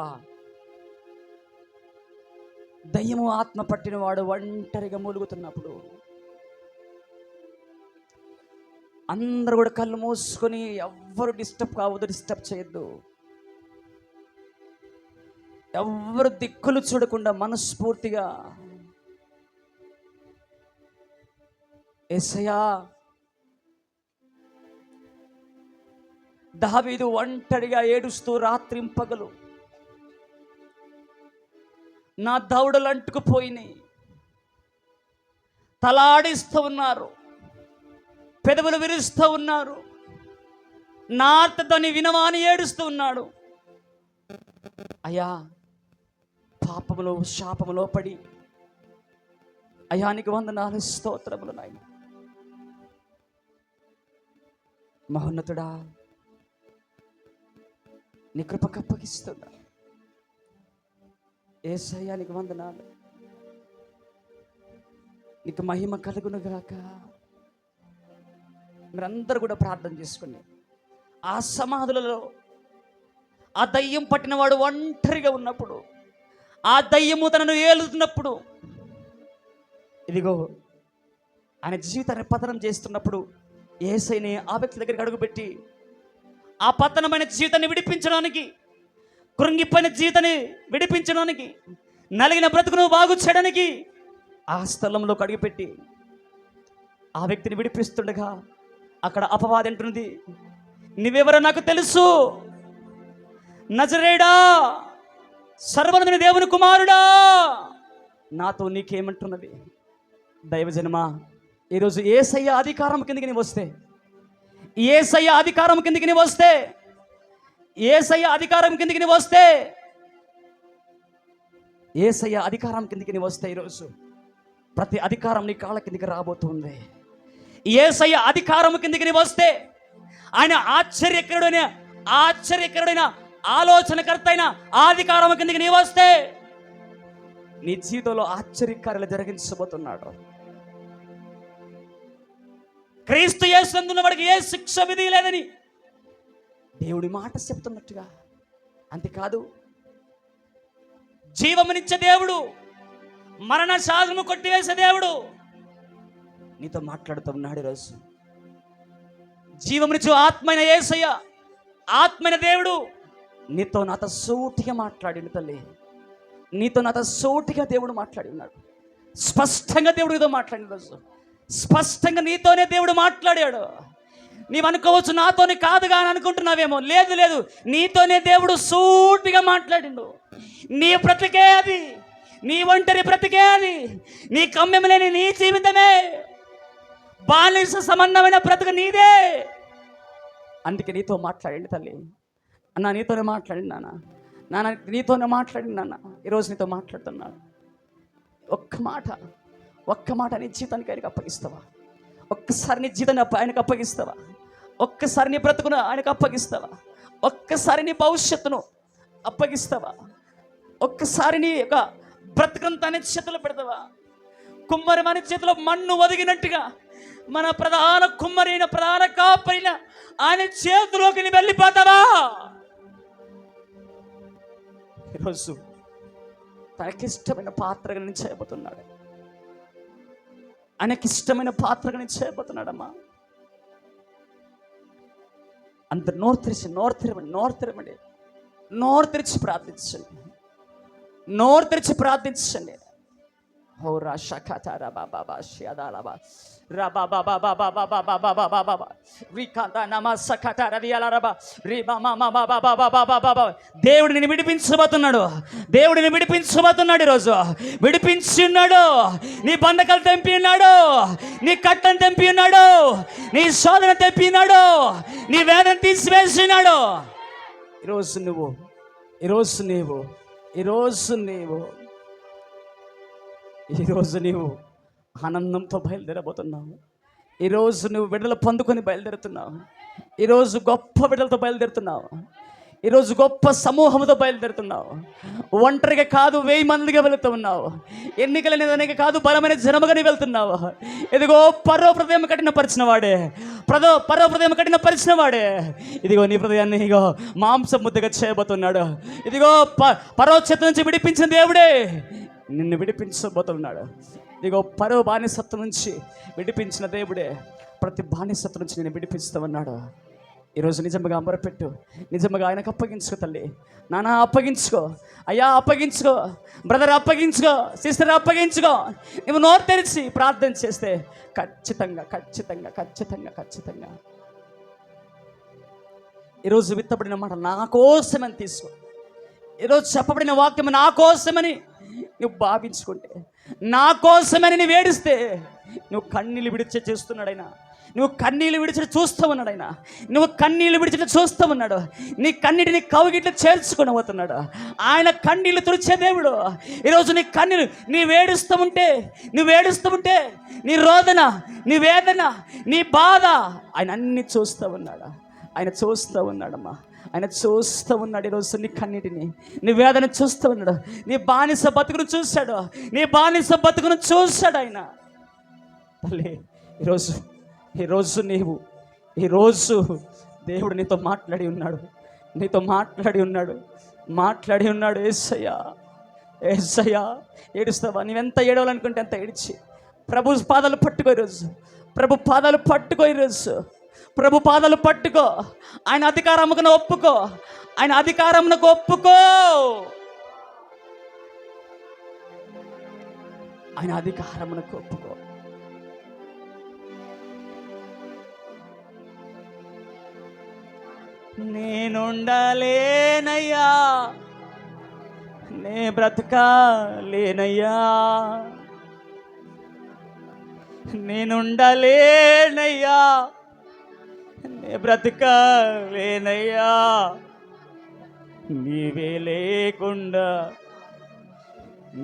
దయ్యము ఆత్మ పట్టిన వాడు ఒంటరిగా మూలుగుతున్నప్పుడు అందరూ కూడా కళ్ళు మూసుకొని, ఎవ్వరు డిస్టర్బ్ కావద్దు, డిస్టర్బ్ చేయొద్దు. ఎవ్వరు దిక్కులు చూడకుండా మనస్ఫూర్తిగా, యేసయ్యా, దావీదు ఒంటరిగా ఏడుస్తూ రాత్రింపగలు నా దవడలు అంటుకుపోయినాయి, తలాడిస్తూ ఉన్నారు, పెదవులు విరుస్తూ ఉన్నారు, నా ఆర్తధ్వని వినవాని ఏడుస్తూ ఉన్నాడు. అయ్యా, పాపములో శాపములో పడి అయానికి వందనాలు, స్తోత్రములు నాయన. మహోన్నతుడా, నీ కృపకు అప్పగిస్తున్నా. యేసయ్యా, నీకు వందనాలు, నీకు మహిమ కలుగును గాక. మీరందరూ కూడా ప్రార్థన చేసుకోండి. ఆ సమాధులలో ఆ దయ్యం పట్టిన వాడు ఒంటరిగా ఉన్నప్పుడు, ఆ దయ్యము తనను ఏలుతున్నప్పుడు, ఇదిగో ఆయన జీవితాన్ని పతనం చేస్తున్నప్పుడు యేసయ్యని ఆ వ్యక్తి దగ్గరికి అడుగుపెట్టి ఆ పతనమైన జీవితాన్ని విడిపించడానికి, కృంగిపోయిన జీవితాన్ని విడిపించడానికి, నలిగిన బ్రతుకును బాగు చేయడానికి ఆ స్థలంలో అడుగుపెట్టి ఆ వ్యక్తిని విడిపిస్తుండగా అక్కడ అపవాది అంటున్నది, నువ్వెవరో నాకు తెలుసు, నజరేయుడా, సర్వోన్నతుని దేవుని కుమారుడా, నాతో నీకేమంటున్నది? దైవజనమా, ఈరోజు యేసయ్య అధికారం కిందకి నీవు వస్తే, యేసయ్య అధికారం కిందకి నీవు వస్తే, యేసయ్య అధికారం కిందకి నీవు వస్తే, యేసయ్య అధికారం కిందకి నీవు వస్తే, ఈరోజు ప్రతి అధికారం నీ కాళ్ళ కిందకి రాబోతుంది. యేసయ్య అధికారం కిందకి నీవు వస్తే, ఆయన ఆశ్చర్యకరుడైన ఆలోచనకర్త అయిన అధికారం కిందకి నీవు వస్తే నీ జీవితంలో ఆశ్చర్యకార్యాలు జరిగించబోతున్నాడు. క్రీస్తు యేసునందున్న వాడికి ఏ శిక్ష విధి లేదని దేవుడి మాట చెప్తున్నట్టుగా, అంతేకాదు జీవమునిచ్చే దేవుడు, మరణ శాసనము కొట్టివేసే దేవుడు నీతో మాట్లాడుతున్నాడు. ఈరోజు జీవమునిచ్చు ఆత్మైన యేసయ్య, ఆత్మైన దేవుడు నీతో నాతో సూటిగా మాట్లాడిండు. తల్లి, నీతో నాతో సూటిగా దేవుడు మాట్లాడి ఉన్నాడు. స్పష్టంగా దేవుడు నీతో మాట్లాడిన రోజు, స్పష్టంగా నీతోనే దేవుడు మాట్లాడాడు. నీవు అనుకోవచ్చు నాతోనే కాదుగా అని అనుకుంటున్నావేమో. లేదు లేదు, నీతోనే దేవుడు సూటిగా మాట్లాడిండు. నీ బ్రతికే అది, నీ ఒంటరి బ్రతికే అది, నీ కమ్యం లేని నీ జీవితమే, బానిస సంబంధమైన బ్రతుకు నీదే. అందుకే నీతో మాట్లాడండి తల్లి. అన్న, నీతోనే మాట్లాడింది నాన్న, నీతోనే మాట్లాడింది నాన్న. ఈరోజు నీతో మాట్లాడుతున్నాడు. ఒక్క మాట నీ జీవితానికి ఆయనకు అప్పగిస్తావా? ఒక్కసారి నీ జీవితాన్ని ఆయనకు అప్పగిస్తావా? ఒక్కసారి నీ బ్రతుకును ఆయనకు అప్పగిస్తావా? ఒక్కసారి నీ భవిష్యత్తును అప్పగిస్తావా? ఒక్కసారి నీ యొక్క బ్రతుకంతా ఆయన చేతిలో పెడతావా? కుమ్మరి మన చేతిలో మన్ను ఒదిగినట్టుగా మన ప్రధాన కుమ్మరైన ప్రధాన కాపరిన ఆయన చేతిలోకి నీ వెళ్ళిపోతావా? ఈరోజు తనకిష్టమైన పాత్రగా నేను చేయబోతున్నాడు. ఆయనకిష్టమైన పాత్రగా నేను చేయబోతున్నాడమ్మా. అంత నోరు తెరిచి ప్రార్థించండి. నోరు తెరిచి ప్రార్థించండి. ఓ రాషాకాతారా బాబా షియాదాలాబా రబా బాబా బాబా బాబా బాబా బాబా బాబా రికాంతా నమస్సకతారా దియాలారబా రిబా మామా బాబా బాబా బాబా బాబా. దేవుడు నిన్ను విడిపించబోతున్నాడు. దేవుడిని విడిపించబోతున్నాడు. ఈరోజు విడిపించి ఉన్నాడు. నీ బంధకాలు తెంపి ఉన్నాడు. నీ కట్టను తెంపి ఉన్నాడు. నీ శోధన తెంపి ఉన్నాడు. నీ వేదన తీసివేసి ఉన్నాడు. ఈరోజు నీవు ఆనందంతో బయలుదేరబోతున్నావు. ఈరోజు నువ్వు విడుదల పొందుకొని బయలుదేరుతున్నావు. ఈరోజు గొప్ప విడుదలతో బయలుదేరుతున్నావు. ఈరోజు గొప్ప సమూహంతో బయలుదేరుతున్నావు. ఒంటరిగా కాదు, 1000 మందిగా వెళుతూ ఉన్నావు. ఎన్నికలనేదానికి కాదు, బలమైన జనముగానే వెళ్తున్నావు. ఇదిగో పరో హృదయం కఠినపరిచిన వాడే, పరో హృదయం కఠినపరిచిన వాడే ఇదిగో నీ హృదయాన్ని ఇదిగో మాంసం ముద్దగా చేయబోతున్నాడు. ఇదిగో పరో చేతి నుంచి విడిపించిన దేవుడే నిన్ను విడిపించబోతున్నాడు. ఇదిగో పరో బానిసత్వం నుంచి విడిపించిన దేవుడే ప్రతి బానిసత్వం నుంచి నేను విడిపిస్తామన్నాడు. ఈరోజు నిజంగా మొరపెట్టు, నిజంగా ఆయనకు అప్పగించుకో. తల్లి, నాన్న అప్పగించుకో, అయ్యా అప్పగించుకో, బ్రదర్ అప్పగించుకో, సిస్టర్ అప్పగించుకో. నువ్వు నోరు తెరిచి ప్రార్థన చేస్తే ఖచ్చితంగా ఖచ్చితంగా ఖచ్చితంగా ఖచ్చితంగా ఈరోజు విత్తబడిన మాట నా కోసమని తీసుకో. ఈరోజు చెప్పబడిన వాక్యం నా కోసమని నువ్వు భావించుకుంటే, నా కోసమని నువ్వు ఏడిస్తే, నువ్వు కన్నీళ్ళు విడిచి చేస్తున్నాడైనా, నువ్వు కన్నీళ్ళు విడిచి చూస్తూ ఉన్నాడు ఆయన. నువ్వు కన్నీళ్ళు విడిచి చూస్తూ ఉన్నాడు. నీ కన్నీటిని కవిగిట్లు చేర్చుకొని పోతున్నాడు. ఆయన కన్నీళ్ళు తుడిచే దేవుడు. ఈరోజు నీ కన్నీళ్ళు నువ్వు ఏడుస్తూ ఉంటే నీ రోదన, నీ వేదన, నీ బాధ ఆయన అన్ని చూస్తూ ఉన్నాడు. ఆయన చూస్తూ ఉన్నాడమ్మా, ఆయన చూస్తూ ఉన్నాడు. ఈరోజు నీ కన్నీటిని, నీ వేదన చూస్తూ ఉన్నాడు. నీ బానిస బతుకును చూశాడు, నీ బానిస బతుకును చూశాడు ఆయన. తల్లి, ఈరోజు దేవుడు నీతో మాట్లాడి ఉన్నాడు. ఏసయ్యా ఏడుస్తావా? నువ్వెంత ఏడవాలనుకుంటే అంత ఏడిచి ప్రభు పాదాలు పట్టుకో. ఈరోజు ప్రభు పాదాలు పట్టుకో. ఈరోజు ప్రభు పాదాలు పట్టుకో. ఆయన అధికారమును ఒప్పుకో. ఆయన అధికారమునకు ఒప్పుకో. ఆయన అధికారమునకు ఒప్పుకో. నేనుండలేనయ్యా, నే బ్రతకాలేనయ్యా, నేనుండలేనయ్యా, నే బ్రతకాలేనయ్యా, నీవే లేకుండా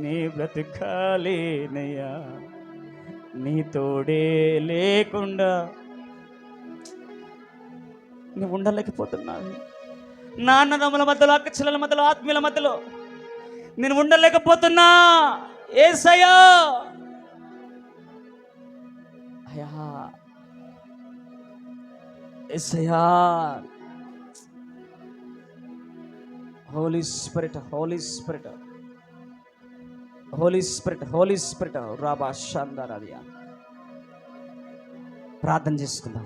నీ బ్రతకాలేనయ్యా, నీ తోడే లేకుండా నువ్వు ఉండలేకపోతున్నావు. నా అన్నదమ్ముల మధ్యలో, అక్క చెల్లెల మధ్యలో, ఆత్మీయుల మధ్యలో నేను ఉండలేకపోతున్నా. యేసయ్యా, అయ్యా యేసయ్యా, holy spirit, holy spirit, holy spirit, holy spirit రాబా శాందారాదియా. ప్రార్థన చేసుకుందాం.